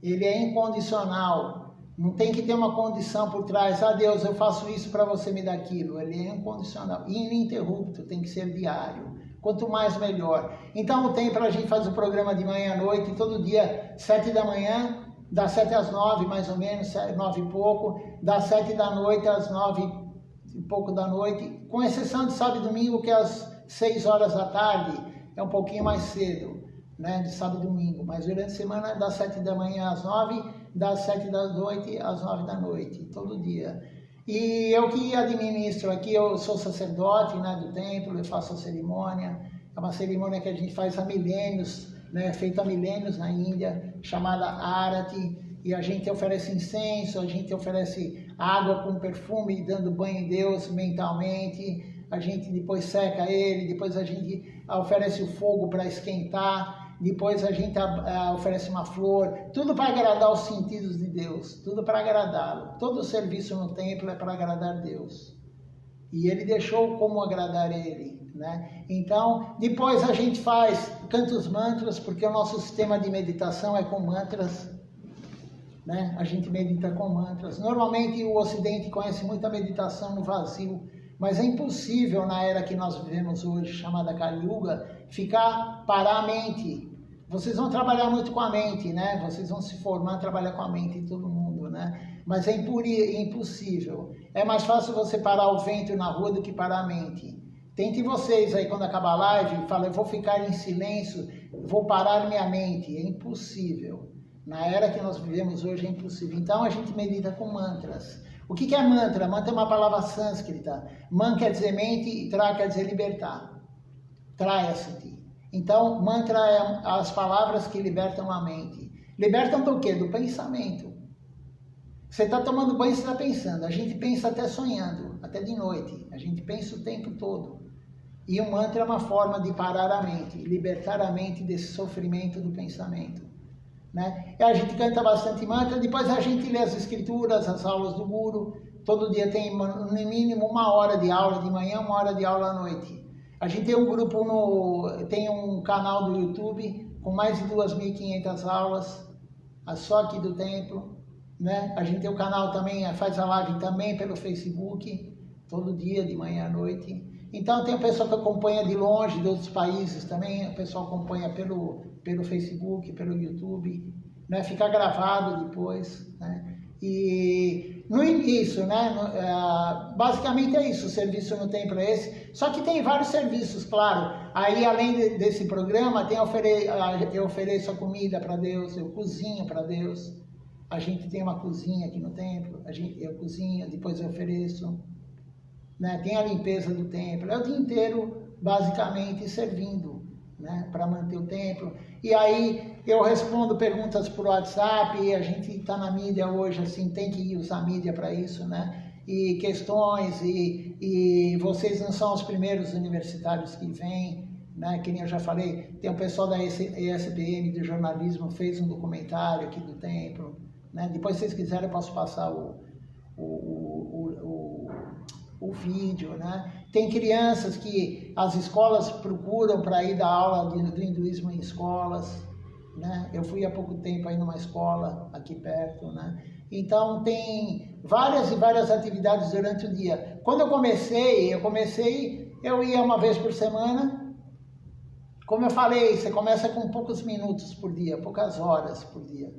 Ele é incondicional. Não tem que ter uma condição por trás. Ah, Deus, eu faço isso para você me dar aquilo. Ele é incondicional. Ininterrupto, tem que ser diário. Quanto mais, melhor. Então, o templo a gente faz o programa de manhã à noite, todo dia, 7 da manhã, das 7 às 9, mais ou menos, 9 e pouco, das 7 da noite às 9 e pouco da noite, com exceção de sábado e domingo, que é às 6 horas da tarde, é um pouquinho mais cedo, né, de sábado e domingo, mas durante a semana, das 7 da manhã às 9, das 7 da noite às 9 da noite, todo dia. E eu que administro aqui, eu sou sacerdote, né, do templo, eu faço a cerimônia, é uma cerimônia que a gente faz há milênios, né, feita há milênios na Índia, chamada Arati, e a gente oferece incenso, a gente oferece água com perfume, dando banho em Deus mentalmente, a gente depois seca ele, depois a gente oferece o fogo para esquentar, depois a gente oferece uma flor, tudo para agradar os sentidos de Deus, tudo para agradá-lo. Todo o serviço no templo é para agradar Deus. E ele deixou como agradar ele, né? Então, depois a gente canta os mantras, porque o nosso sistema de meditação é com mantras, né? A gente medita com mantras. Normalmente o Ocidente conhece muita meditação no vazio, mas é impossível na era que nós vivemos hoje, chamada Kali Yuga, parar a mente. Vocês vão trabalhar muito com a mente, né? Vocês vão se formar, trabalhar com a mente em todo mundo, né? Mas é impossível. É mais fácil você parar o vento na rua do que parar a mente. Tente vocês aí, quando acabar a live, falar, eu vou ficar em silêncio, vou parar minha mente. É impossível. Na era que nós vivemos hoje é impossível. Então a gente medita com mantras. O que é mantra? Mantra é uma palavra sânscrita. Man quer dizer mente e tra quer dizer libertar. Traya-se-te. Então, mantra é as palavras que libertam a mente. Libertam do quê? Do pensamento. Você está tomando banho e está pensando. A gente pensa até sonhando, até de noite. A gente pensa o tempo todo. E o mantra é uma forma de parar a mente, libertar a mente desse sofrimento do pensamento. Né? E a gente canta bastante mantra, depois a gente lê as escrituras, as aulas do Guru. Todo dia tem no mínimo 1 hora de aula de manhã, 1 hora de aula à noite. A gente tem um grupo, tem um canal do YouTube com mais de 2.500 aulas, só aqui do templo. Né? A gente tem o canal também, faz a live também pelo Facebook, todo dia, de manhã à noite. Então tem o pessoal que acompanha de longe, de outros países também, o pessoal acompanha pelo Facebook, pelo YouTube, né? Fica gravado depois. Né? E no início, né? Basicamente é isso, o serviço no templo é esse. Só que tem vários serviços, claro. Aí além desse programa, eu ofereço a comida para Deus, eu cozinho para Deus. A gente tem uma cozinha aqui no templo, eu cozinho, depois eu ofereço. Né? Tem a limpeza do templo, é o dia inteiro basicamente servindo, né? Para manter o templo. E aí eu respondo perguntas por WhatsApp, e a gente está na mídia hoje, assim, tem que usar a mídia para isso, né? E questões, e vocês não são os primeiros universitários que vêm, né? Que nem eu já falei, tem o pessoal da ESPM de jornalismo, fez um documentário aqui do templo, né? Depois, se vocês quiserem, eu posso passar o vídeo, né? Tem crianças que as escolas procuram para ir dar aula do hinduísmo em escolas, né? Eu fui há pouco tempo aí numa escola aqui perto, né? Então tem várias e várias atividades durante o dia. Quando eu comecei, eu ia uma vez por semana. Como eu falei, você começa com poucos minutos por dia, poucas horas por dia.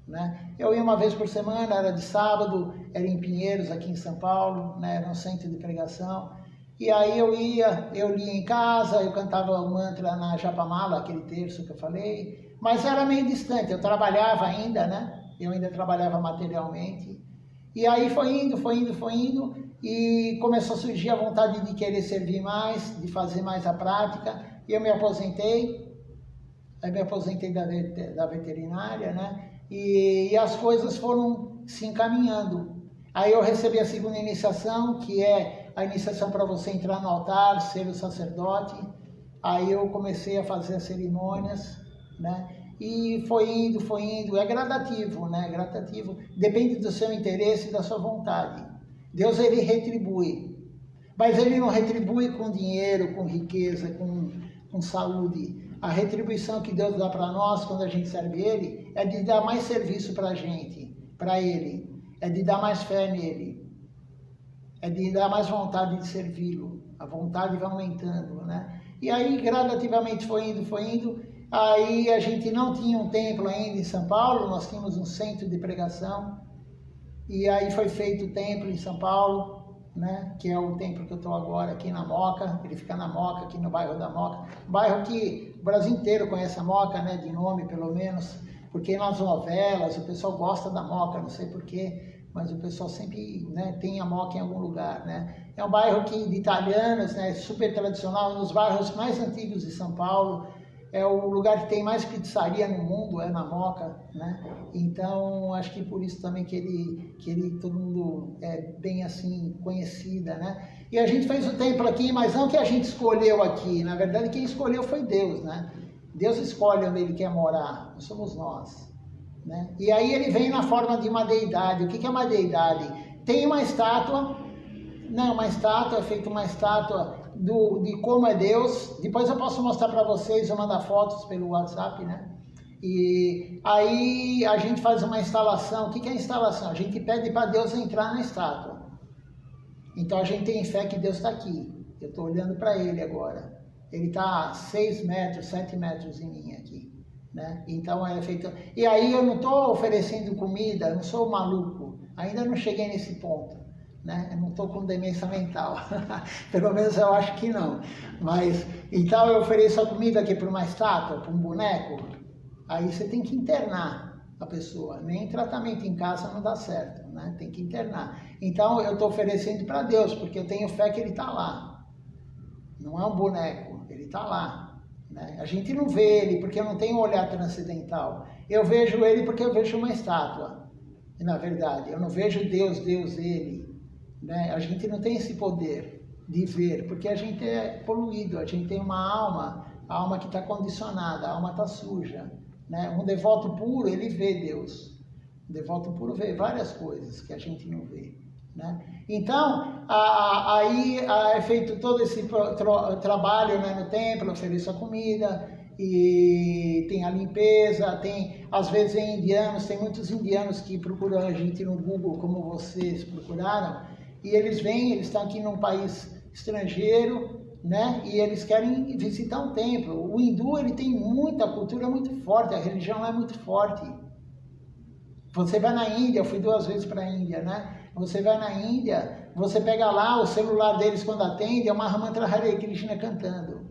Né? Eu ia uma vez por semana, era de sábado, era em Pinheiros, aqui em São Paulo, né? Era um centro de pregação. E aí eu lia em casa, eu cantava o mantra na Japamala, aquele terço que eu falei, mas era meio distante, eu trabalhava ainda, né? Eu ainda trabalhava materialmente. E aí foi indo, e começou a surgir a vontade de querer servir mais, de fazer mais a prática, e eu me aposentei, da veterinária, né? E as coisas foram se encaminhando. Aí eu recebi a segunda iniciação, que é a iniciação para você entrar no altar, ser o sacerdote. Aí eu comecei a fazer as cerimônias, né? E foi indo. É gradativo, né? Gradativo. Depende do seu interesse e da sua vontade. Deus, ele retribui. Mas ele não retribui com dinheiro, com riqueza, com saúde. A retribuição que Deus dá para nós quando a gente serve Ele é de dar mais serviço para a gente, para Ele. É de dar mais fé nele. É de dar mais vontade de servi-lo. A vontade vai aumentando, né? E aí, gradativamente foi indo. Aí a gente não tinha um templo ainda em São Paulo, nós tínhamos um centro de pregação. E aí foi feito o templo em São Paulo, né? Que é o templo que eu estou agora aqui na Moca. Ele fica na Moca, aqui no bairro da Moca. Bairro que o Brasil inteiro conhece a Moca, né? De nome, pelo menos. Porque nas novelas o pessoal gosta da Moca, não sei porquê, mas o pessoal sempre, né, tem a Moca em algum lugar, né? É um bairro de italianos, né? Super tradicional, um dos bairros mais antigos de São Paulo. É o lugar que tem mais pizzaria no mundo, é na Moca, né? Então, acho que por isso também que ele todo mundo é bem assim, conhecida, né? E a gente fez o templo aqui, mas não que a gente escolheu aqui, na verdade quem escolheu foi Deus, né? Deus escolhe onde ele quer morar, não somos nós, né? E aí ele vem na forma de uma deidade. O que é uma deidade? Tem uma estátua, não, uma estátua, é feita uma estátua de como é Deus. Depois eu posso mostrar para vocês, eu mandar fotos pelo WhatsApp, né? E aí a gente faz uma instalação. O que é instalação? A gente pede para Deus entrar na estátua. Então a gente tem fé que Deus está aqui. Eu estou olhando para ele agora. Ele está a 6 metros, 7 metros em mim aqui, né? Então é feito. E aí eu não estou oferecendo comida, eu não sou maluco. Ainda não cheguei nesse ponto, né? Eu não estou com demência mental. Pelo menos eu acho que não. Mas então eu ofereço a comida aqui para uma estátua, para um boneco. Aí você tem que internar. a pessoa. Nem tratamento em casa não dá certo, né? Tem que internar. Então eu estou oferecendo para Deus, porque eu tenho fé que Ele está lá. Não é um boneco, Ele está lá. Né? A gente não vê Ele porque eu não tenho um olhar transcendental. Eu vejo Ele porque eu vejo uma estátua. E, na verdade, eu não vejo Deus, Ele. Né? A gente não tem esse poder de ver, porque a gente é poluído, a gente tem uma alma, a alma que está condicionada, a alma está suja. Né? Um devoto puro, ele vê Deus. Um devoto puro vê várias coisas que a gente não vê. Né? Então, aí é feito todo esse trabalho, né, no templo, ofereço a comida, e tem a limpeza, tem, às vezes indianos, tem muitos indianos que procuram a gente no Google, como vocês procuraram, e eles vêm, eles estão aqui num país estrangeiro, né, e eles querem visitar um templo. O hindu, ele tem muita cultura muito forte, a religião é muito forte. Você vai na Índia, eu fui 2 vezes para a Índia, né? Você vai na Índia, você pega lá o celular deles quando atende, é uma Mahamantra Hare Krishna cantando.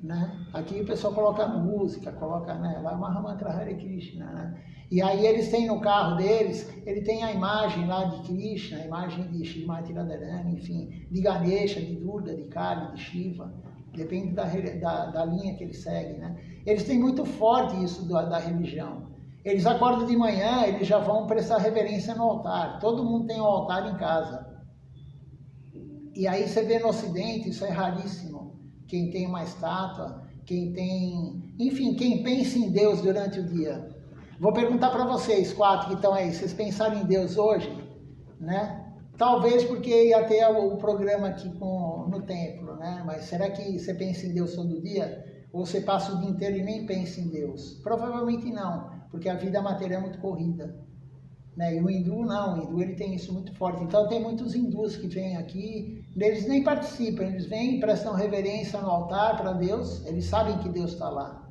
Né? Aqui o pessoal coloca música, coloca, né, lá uma Mahamantra Hare Krishna. Né? E aí eles têm no carro deles, ele tem a imagem lá de Krishna, a imagem de Srimati Radharani, enfim, de Ganesha, de Durga, de Kali, de Shiva. Depende da linha que eles seguem. Né? Eles têm muito forte isso da religião. Eles acordam de manhã, eles já vão prestar reverência no altar. Todo mundo tem um altar em casa. E aí você vê no Ocidente, isso é raríssimo. Quem tem uma estátua, quem tem... Enfim, quem pensa em Deus durante o dia. Vou perguntar para vocês, 4 que estão aí, vocês pensaram em Deus hoje? Né? Talvez porque ia ter o programa aqui no templo, né? Mas será que você pensa em Deus todo dia? Ou você passa o dia inteiro e nem pensa em Deus? Provavelmente não, porque a vida material é muito corrida. Né? E o hindu não, o hindu ele tem isso muito forte. Então tem muitos hindus que vêm aqui, eles nem participam, eles vêm, prestam reverência no altar para Deus, eles sabem que Deus está lá.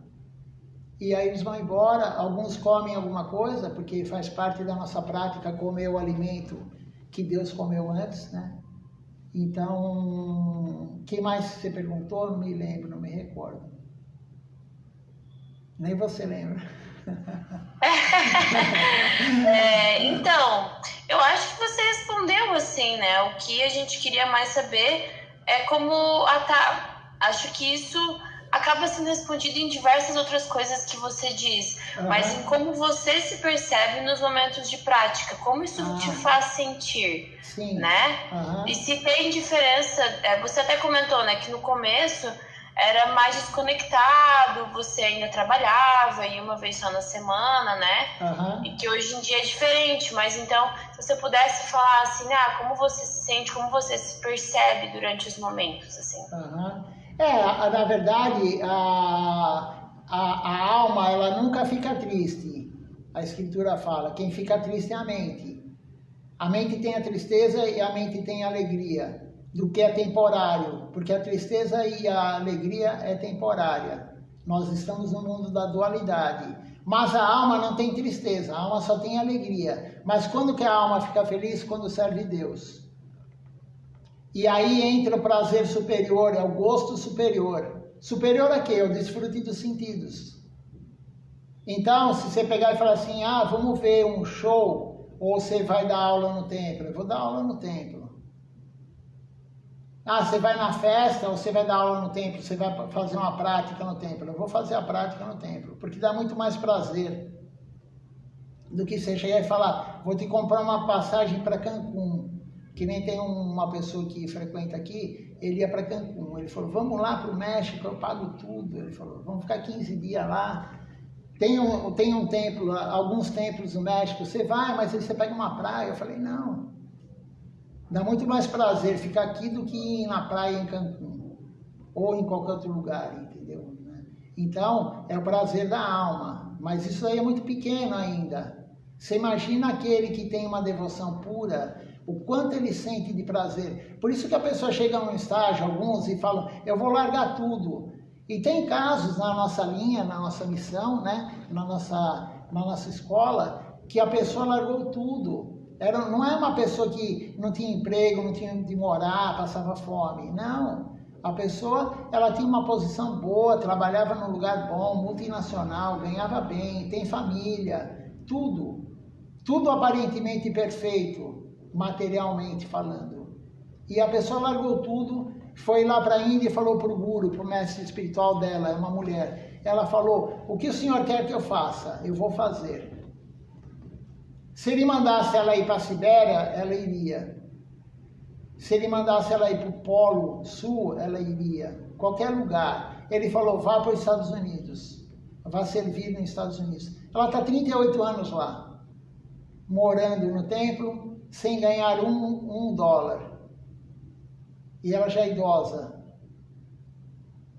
E aí eles vão embora, alguns comem alguma coisa, porque faz parte da nossa prática comer o alimento que Deus comeu antes, né? Então, quem mais você perguntou? Não me lembro, não me recordo. Nem você lembra. Então, eu acho que você respondeu assim, né? O que a gente queria mais saber é como acho que isso acaba sendo respondido em diversas outras coisas que você diz, mas em como você se percebe nos momentos de prática, como isso te faz sentir. Sim. Né? E se tem diferença, você até comentou, né, que no começo era mais desconectado, você ainda trabalhava, ia uma vez só na semana, né? E que hoje em dia é diferente, mas então, se você pudesse falar assim, como você se sente, como você se percebe durante os momentos, assim. Na verdade, a alma, ela nunca fica triste. A Escritura fala, quem fica triste é a mente. A mente tem a tristeza e a mente tem a alegria. Do que é temporário, porque a tristeza e a alegria é temporária. Nós estamos no mundo da dualidade. Mas a alma não tem tristeza, a alma só tem alegria. Mas quando que a alma fica feliz? Quando serve Deus. E aí entra o prazer superior, é o gosto superior. Superior a quê? É o desfrute dos sentidos. Então, se você pegar e falar assim, vamos ver um show, ou você vai dar aula no templo. Eu vou dar aula no templo. Você vai na festa, ou você vai dar aula no templo, você vai fazer uma prática no templo. Eu vou fazer a prática no templo, porque dá muito mais prazer do que você chegar e falar, vou te comprar uma passagem para Cancún. Que nem tem uma pessoa que frequenta aqui, ele ia para Cancún. Ele falou, vamos lá para o México, eu pago tudo. Ele falou, vamos ficar 15 dias lá. Tem um templo, alguns templos no México, você vai, mas aí você pega uma praia. Eu falei, não. Dá muito mais prazer ficar aqui do que ir na praia em Cancún, ou em qualquer outro lugar, entendeu? Então, é o prazer da alma, mas isso aí é muito pequeno ainda. Você imagina aquele que tem uma devoção pura, o quanto ele sente de prazer. Por isso que a pessoa chega num estágio, alguns, e falam, eu vou largar tudo. E tem casos na nossa linha, na nossa missão, né? na nossa escola, que a pessoa largou tudo. Não é uma pessoa que não tinha emprego, não tinha onde morar, passava fome. Não. A pessoa, ela tinha uma posição boa, trabalhava num lugar bom, multinacional, ganhava bem, tem família, tudo. Tudo aparentemente perfeito, materialmente falando. E a pessoa largou tudo, foi lá para a Índia e falou para o guru, para o mestre espiritual dela, é uma mulher. Ela falou, o que o senhor quer que eu faça? Eu vou fazer. Se ele mandasse ela ir para a Sibéria, ela iria. Se ele mandasse ela ir para o Polo Sul, ela iria. Qualquer lugar. Ele falou, vá para os Estados Unidos. Vá servir nos Estados Unidos. Ela está 38 anos lá, morando no templo, sem ganhar um dólar. E ela já é idosa.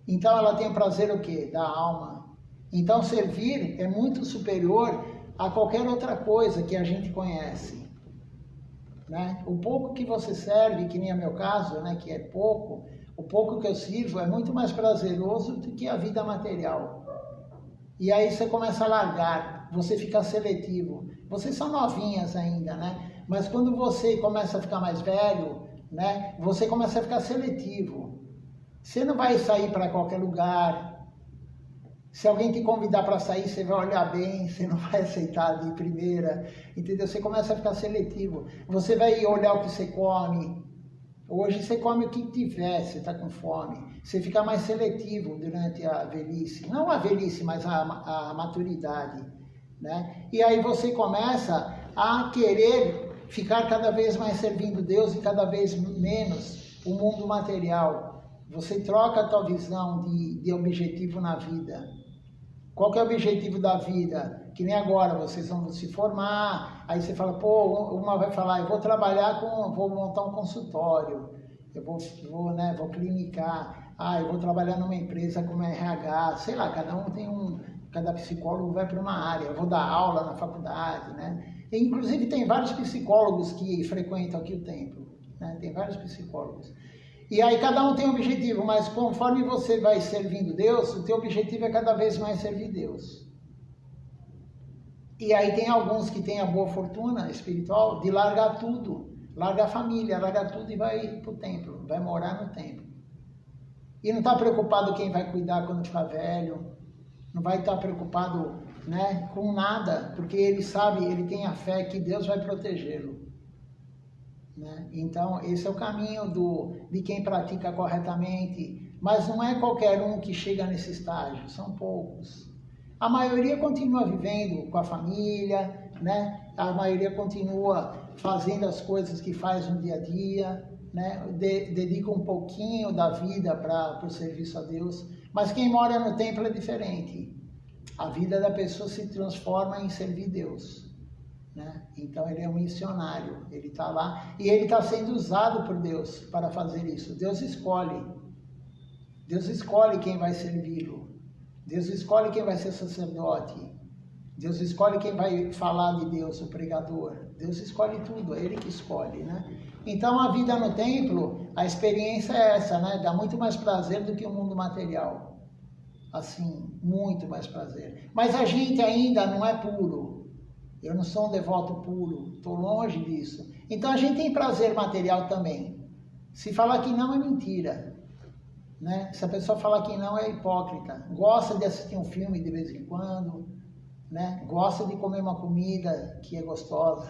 Então ela tem o prazer o quê? Da alma. Então servir é muito superior a qualquer outra coisa que a gente conhece. Né? O pouco que você serve, que nem é meu caso, né, que é pouco, o pouco que eu sirvo é muito mais prazeroso do que a vida material. E aí você começa a largar, você fica seletivo. Vocês são novinhas ainda, né? Mas quando você começa a ficar mais velho, né, você começa a ficar seletivo. Você não vai sair para qualquer lugar. Se alguém te convidar para sair, você vai olhar bem, você não vai aceitar de primeira, entendeu? Você começa a ficar seletivo. Você vai olhar o que você come. Hoje você come o que tiver, você está com fome. Você fica mais seletivo durante a velhice. Não a velhice, mas a maturidade, né? E aí você começa a querer ficar cada vez mais servindo Deus e cada vez menos o mundo material. Você troca a tua visão de objetivo na vida. Qual que é o objetivo da vida? Que nem agora, vocês vão se formar, aí você fala, pô, uma vai falar, eu vou trabalhar vou montar um consultório, eu vou clinicar, eu vou trabalhar numa empresa como RH, sei lá, cada psicólogo vai para uma área, eu vou dar aula na faculdade, né? E, inclusive tem vários psicólogos que frequentam aqui o templo, né? Tem vários psicólogos. E aí cada um tem um objetivo, mas conforme você vai servindo Deus, o teu objetivo é cada vez mais servir Deus. E aí tem alguns que têm a boa fortuna espiritual de largar tudo, larga a família, larga tudo e vai para o templo, vai morar no templo. E não está preocupado quem vai cuidar quando ficar velho, não vai estar preocupado, né, com nada, porque ele sabe, ele tem a fé que Deus vai protegê-lo. Né? Então, esse é o caminho de quem pratica corretamente, mas não é qualquer um que chega nesse estágio, são poucos. A maioria continua vivendo com a família, né? A maioria continua fazendo as coisas que faz no dia a dia, né? Dedica um pouquinho da vida para o serviço a Deus, mas quem mora no templo é diferente. A vida da pessoa se transforma em servir Deus. Né? Então ele é um missionário, ele está lá e ele está sendo usado por Deus para fazer isso. Deus escolhe quem vai servi-lo, Deus escolhe quem vai ser sacerdote, Deus escolhe quem vai falar de Deus, o pregador, Deus escolhe tudo, é Ele que escolhe, né? Então a vida no templo, a experiência é essa, né? Dá muito mais prazer do que o mundo material, assim, muito mais prazer, mas a gente ainda não é puro. Eu não sou um devoto puro, estou longe disso. Então a gente tem prazer material também. Se falar que não é mentira. Né? Se a pessoa falar que não é hipócrita. Gosta de assistir um filme de vez em quando. Né? Gosta de comer uma comida que é gostosa.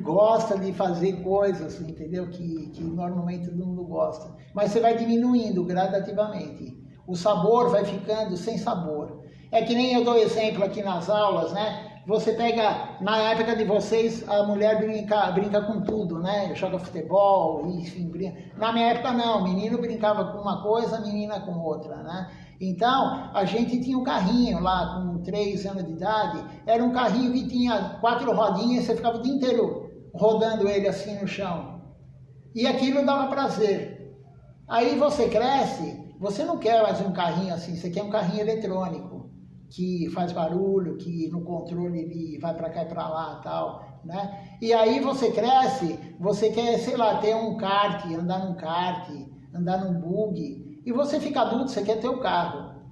Gosta de fazer coisas, entendeu? Que normalmente todo mundo gosta. Mas você vai diminuindo gradativamente. O sabor vai ficando sem sabor. É que nem eu dou exemplo aqui nas aulas, né? Você pega, na época de vocês, a mulher brinca com tudo, né? Joga futebol, enfim, brinca. Na minha época não, o menino brincava com uma coisa, a menina com outra, né? Então, a gente tinha um carrinho lá, com 3 anos de idade, era um carrinho que tinha 4 rodinhas, você ficava o dia inteiro rodando ele assim no chão. E aquilo dava prazer. Aí você cresce, você não quer mais um carrinho assim, você quer um carrinho eletrônico, que faz barulho, que no controle ele vai para cá e para lá e tal, né? E aí você cresce, você quer, sei lá, ter um kart, andar num kart, andar num bug, e você fica adulto, você quer ter o carro.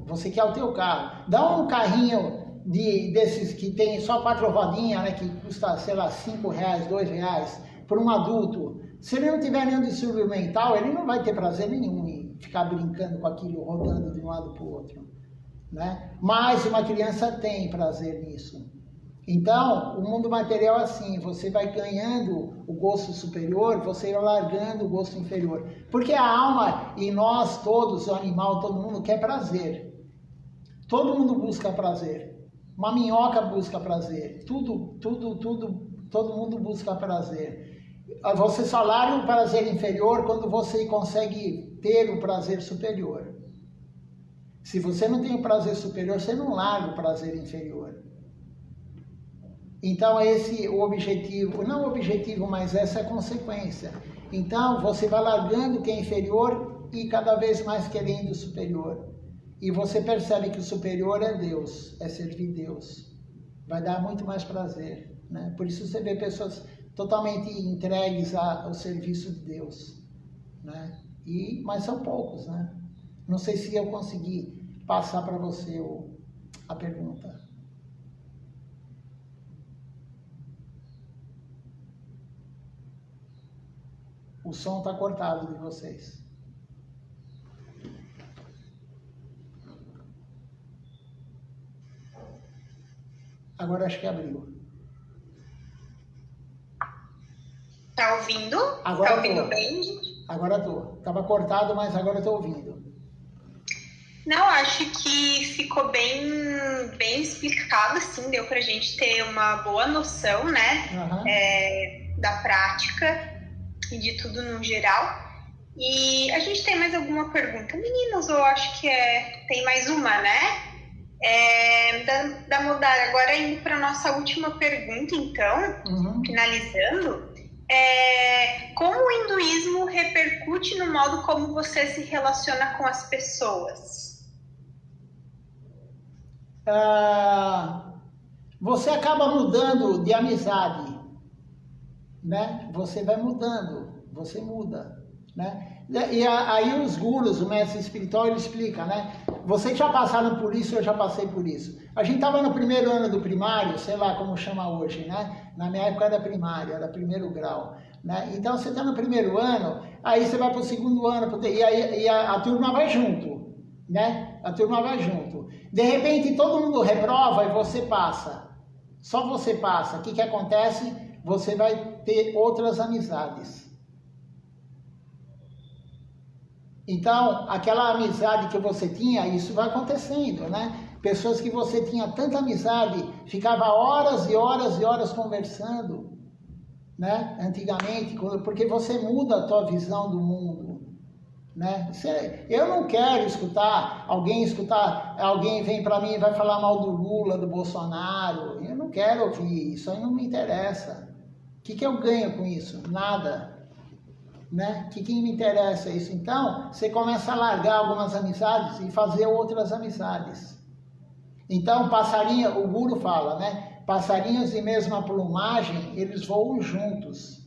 Você quer o teu carro. Dá um carrinho desses que tem só 4 rodinhas, né, que custa, sei lá, R$5, R$2, para um adulto. Se ele não tiver nenhum distúrbio mental, ele não vai ter prazer nenhum em ficar brincando com aquilo, rodando de um lado para o outro, né? Mas uma criança tem prazer nisso. Então, o mundo material é assim, você vai ganhando o gosto superior, você vai largando o gosto inferior. Porque a alma, e nós todos, o animal, todo mundo quer prazer. Todo mundo busca prazer. Uma minhoca busca prazer. Todo mundo busca prazer. Você só larga o prazer inferior quando você consegue ter o prazer superior. Se você não tem o prazer superior, você não larga o prazer inferior. Então, esse é o objetivo, não o objetivo, mas essa é a consequência. Então, você vai largando o que é inferior e cada vez mais querendo o superior. E você percebe que o superior é Deus, é servir Deus. Vai dar muito mais prazer, né? Por isso você vê pessoas totalmente entregues ao serviço de Deus, né? Mas são poucos, né? Não sei se eu consegui passar para você a pergunta. O som está cortado de vocês. Agora acho que abriu. Tá ouvindo? Agora tá ouvindo bem? Agora tô. Estava cortado, mas agora estou ouvindo. Não, acho que ficou bem explicado, assim, deu pra gente ter uma boa noção, né? Uhum. Da prática e de tudo no geral. E a gente tem mais alguma pergunta? Meninos, eu acho que tem mais uma, né? Da Modara, agora indo para nossa última pergunta, então, finalizando, como o hinduísmo repercute no modo como você se relaciona com as pessoas? Você acaba mudando de amizade, né? Você vai mudando, você muda, né? E aí os gurus, o mestre espiritual, ele explica, né? Vocês já passaram por isso, eu já passei por isso. A gente estava no primeiro ano do primário, sei lá como chama hoje, né? Na minha época era primário, era primeiro grau, né? Então você está no primeiro ano, aí você vai para o segundo ano, e aí a turma vai junto, né? A turma vai junto. De repente todo mundo reprova e você passa. Só você passa. O que acontece? Você vai ter outras amizades. Então, aquela amizade que você tinha, isso vai acontecendo, né? Pessoas que você tinha tanta amizade, ficava horas e horas e horas conversando, né? Antigamente, porque você muda a tua visão do mundo, né? Eu não quero escutar alguém vem para mim e vai falar mal do Lula, do Bolsonaro. Eu não quero ouvir, isso aí não me interessa. O que eu ganho com isso? Nada. Né? Que me interessa isso? Então, você começa a largar algumas amizades e fazer outras amizades. Então, passarinho, o guru fala, né? Passarinhos de mesma plumagem, eles voam juntos.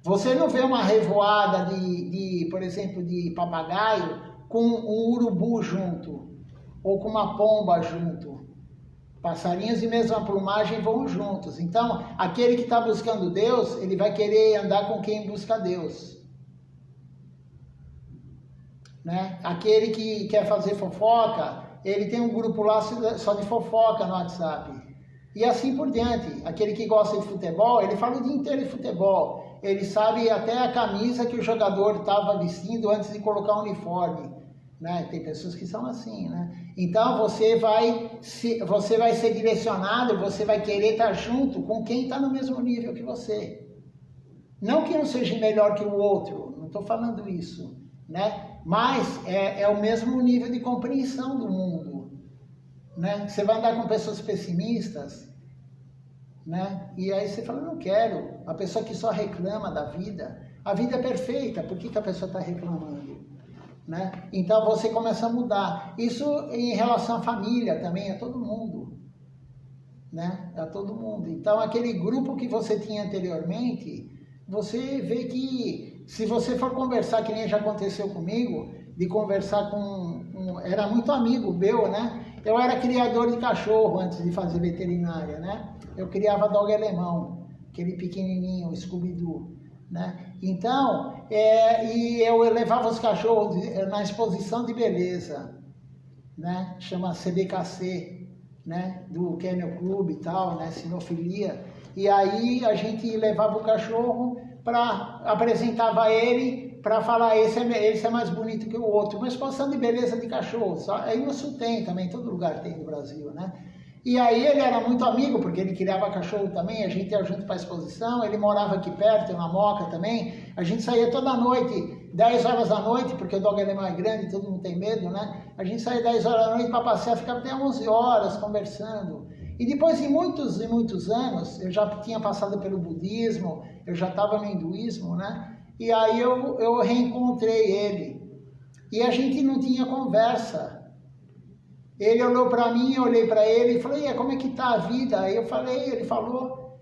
Você não vê uma revoada por exemplo, de papagaio com um urubu junto, ou com uma pomba junto. Passarinhos de mesma plumagem voam juntos. Então, aquele que está buscando Deus, ele vai querer andar com quem busca Deus. Né? Aquele que quer fazer fofoca, ele tem um grupo lá só de fofoca no WhatsApp. E assim por diante. Aquele que gosta de futebol, ele fala o dia inteiro de futebol. Ele sabe até a camisa que o jogador estava vestindo antes de colocar o uniforme. Né? Tem pessoas que são assim, né? Então você vai ser direcionado, você vai querer estar junto com quem está no mesmo nível que você. Não que um seja melhor que o outro, não estou falando isso, né? Mas é o mesmo nível de compreensão do mundo, né? Você vai andar com pessoas pessimistas, né? E aí você fala, não quero. A pessoa que só reclama da vida, a vida é perfeita, por que a pessoa está reclamando? Né? Então você começa a mudar. Isso em relação à família também, a todo mundo, né? A todo mundo. Então aquele grupo que você tinha anteriormente, você vê que se você for conversar, que nem já aconteceu comigo, de conversar era muito amigo meu, né? Eu era criador de cachorro antes de fazer veterinária, né? Eu criava dog alemão, aquele pequenininho, Scooby-Doo, né? Então, e eu levava os cachorros na exposição de beleza, né? Chama CBKC, né? Do Kennel Club e tal, né? Sinofilia. E aí a gente levava o cachorro apresentava ele para falar, esse é mais bonito que o outro. Uma exposição de beleza de cachorro. Aí isso tem também, todo lugar tem no Brasil, né? E aí ele era muito amigo, porque ele criava cachorro também, a gente ia junto para a exposição, ele morava aqui perto, na Moca também, a gente saía toda noite, 10 horas da noite, porque o dog é mais grande, todo mundo tem medo, né? A gente saía 10 horas da noite para passear, ficava até 11 horas conversando. E depois de muitos e muitos anos, eu já tinha passado pelo budismo, eu já estava no hinduísmo, né? E aí eu reencontrei ele. E a gente não tinha conversa. Ele olhou para mim, eu olhei para ele e falei, como é que tá a vida? Aí eu falei, ele falou,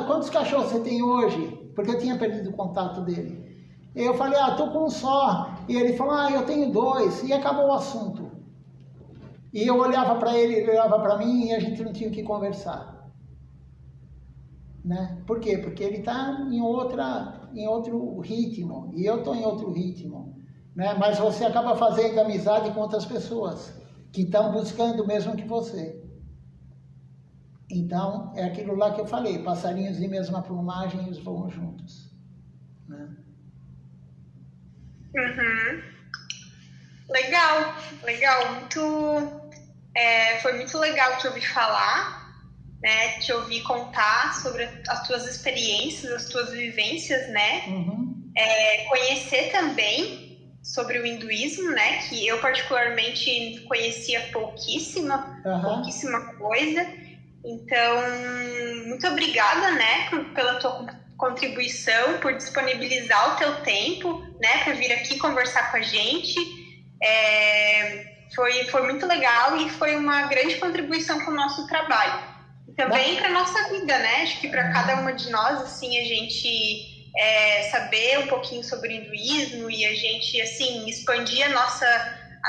quantos cachorros você tem hoje? Porque eu tinha perdido o contato dele. E eu falei, tô com um só. E ele falou, eu tenho 2. E acabou o assunto. E eu olhava para ele olhava para mim e a gente não tinha o que conversar. Né? Por quê? Porque ele está em outro ritmo e eu estou em outro ritmo. Né? Mas você acaba fazendo amizade com outras pessoas que estão buscando o mesmo que você. Então, é aquilo lá que eu falei, passarinhos de mesma plumagem, eles voam juntos. Né? Uhum. Legal. Foi muito legal te ouvir falar, né? Te ouvir contar sobre as tuas experiências, as tuas vivências, né? Uhum. Conhecer também sobre o hinduísmo, né? Que eu particularmente conhecia pouquíssima coisa. Então, muito obrigada, né? Pela tua contribuição, por disponibilizar o teu tempo, né? Para vir aqui conversar com a gente. Foi muito legal e foi uma grande contribuição para o nosso trabalho. E também para a nossa vida, né? Acho que para cada uma de nós, assim, a gente saber um pouquinho sobre o hinduísmo e a gente, assim, expandir a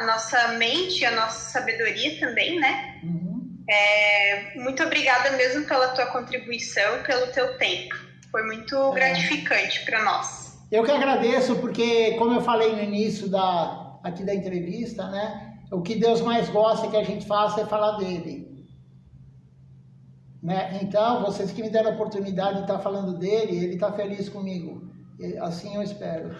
nossa mente, a nossa sabedoria também, né? Uhum. Muito obrigada mesmo pela tua contribuição, pelo teu tempo. Foi muito gratificante para nós. Eu que agradeço, porque, como eu falei no início aqui da entrevista, né? O que Deus mais gosta que a gente faça é falar dele. Né? Então, vocês que me deram a oportunidade de estar falando dele, ele está feliz comigo. Assim eu espero.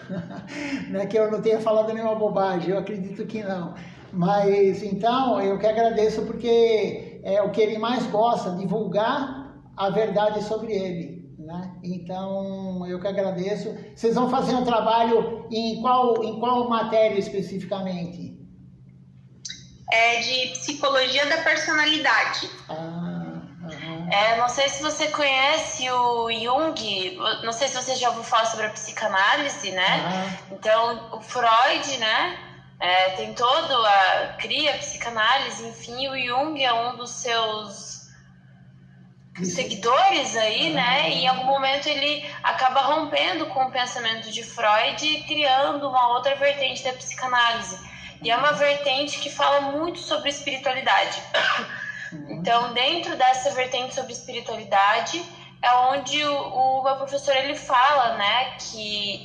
Não é que eu não tenha falado nenhuma bobagem, eu acredito que não. Mas, então, eu que agradeço porque é o que ele mais gosta, divulgar a verdade sobre ele. Né? Então, eu que agradeço. Vocês vão fazer um trabalho em qual matéria especificamente? De psicologia da personalidade. Não sei se você conhece o Jung, não sei se você já ouviu falar sobre a psicanálise, né? Então, o Freud, né? Tem cria a psicanálise, enfim, o Jung é um dos seus seguidores aí, né? E em algum momento ele acaba rompendo com o pensamento de Freud e criando uma outra vertente da psicanálise. E é uma vertente que fala muito sobre espiritualidade. Então, dentro dessa vertente sobre espiritualidade, é onde o meu professor ele fala, né, que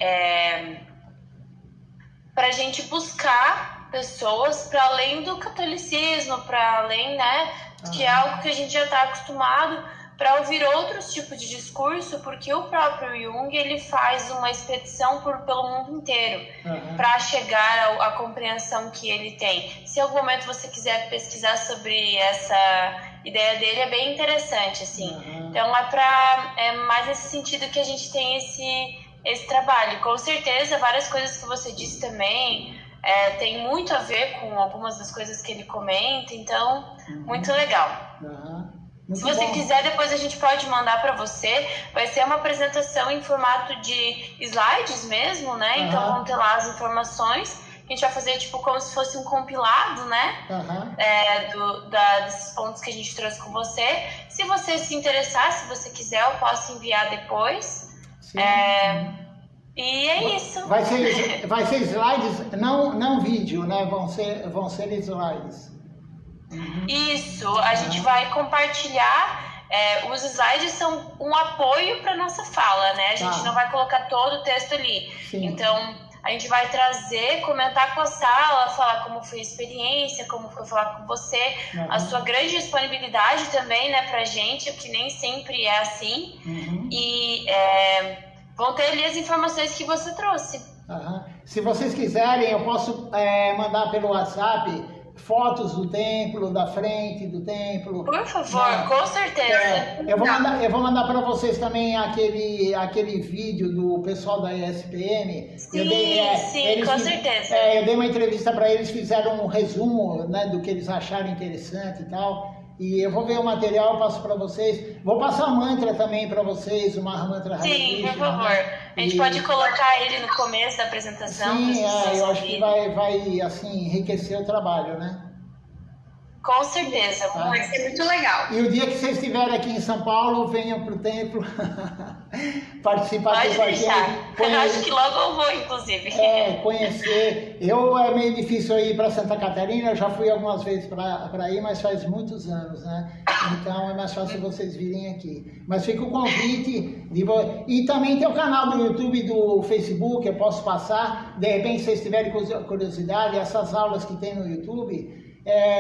para a gente buscar pessoas para além do catolicismo, para além, né, que é algo que a gente já está acostumado, para ouvir outros tipos de discurso, porque o próprio Jung ele faz uma expedição pelo mundo inteiro para chegar à compreensão que ele tem. Se em algum momento você quiser pesquisar sobre essa ideia dele, é bem interessante, assim. Então é mais nesse sentido que a gente tem esse trabalho. Com certeza, várias coisas que você disse também tem muito a ver com algumas das coisas que ele comenta, então, muito legal. Se você quiser, depois a gente pode mandar para você. Vai ser uma apresentação em formato de slides mesmo, né? Então vão ter lá as informações. A gente vai fazer tipo como se fosse um compilado, né? Desses pontos que a gente trouxe com você. Se você se interessar, se você quiser, eu posso enviar depois. Sim. E é isso. Vai ser slides, não vídeo, né? Vão ser slides. Isso, a gente vai compartilhar os slides são um apoio para nossa fala, né? A gente não vai colocar todo o texto ali. Sim. Então, a gente vai trazer, comentar com a sala, falar como foi a experiência, como foi falar com você, a sua grande disponibilidade também, né, pra gente, que nem sempre é assim. E vão ter ali as informações que você trouxe. Se vocês quiserem, eu posso mandar pelo WhatsApp fotos do templo, da frente do templo. Por favor, com certeza. Eu vou mandar para vocês também aquele vídeo do pessoal da ESPM. Sim, com certeza. Eu dei uma entrevista para eles, fizeram um resumo, né, do que eles acharam interessante e tal. E eu vou ver o material, eu passo para vocês. Vou passar um mantra também para vocês, uma mantra Hare Krishna. Sim, por favor. A gente pode colocar ele no começo da apresentação. Sim, eu acho que vai assim, enriquecer o trabalho, né? Com certeza, vai ser muito legal. E o dia que vocês estiverem aqui em São Paulo, venham para o templo participar com a gente. Acho que logo eu vou, inclusive. Conhecer. É meio difícil ir para Santa Catarina, eu já fui algumas vezes para ir, mas faz muitos anos, né? Então é mais fácil vocês virem aqui. Mas fica o convite. E também tem o canal do YouTube e do Facebook, eu posso passar. De repente, se vocês tiverem curiosidade, essas aulas que tem no YouTube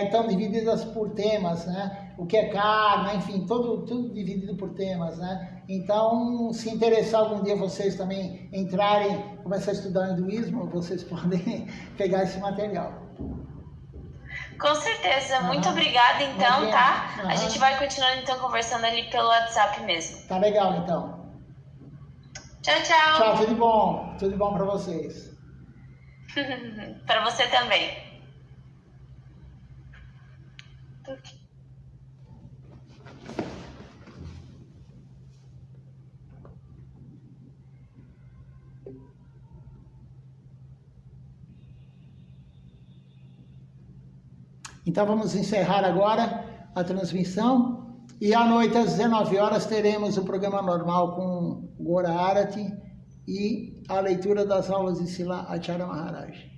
estão divididas por temas, né? O que é karma, enfim, tudo dividido por temas, né? Então, se interessar algum dia vocês também entrarem, começar a estudar hinduísmo, vocês podem pegar esse material. Com certeza. Muito obrigada, então, tá? A gente vai continuando, então, conversando ali pelo WhatsApp mesmo. Tá legal, então. Tchau, tchau. Tchau, tudo bom. Tudo bom para vocês. Para você também. Então vamos encerrar agora a transmissão e à noite às 19 horas teremos o programa normal com Gora Arati e a leitura das aulas de Srila Acharya Maharaj.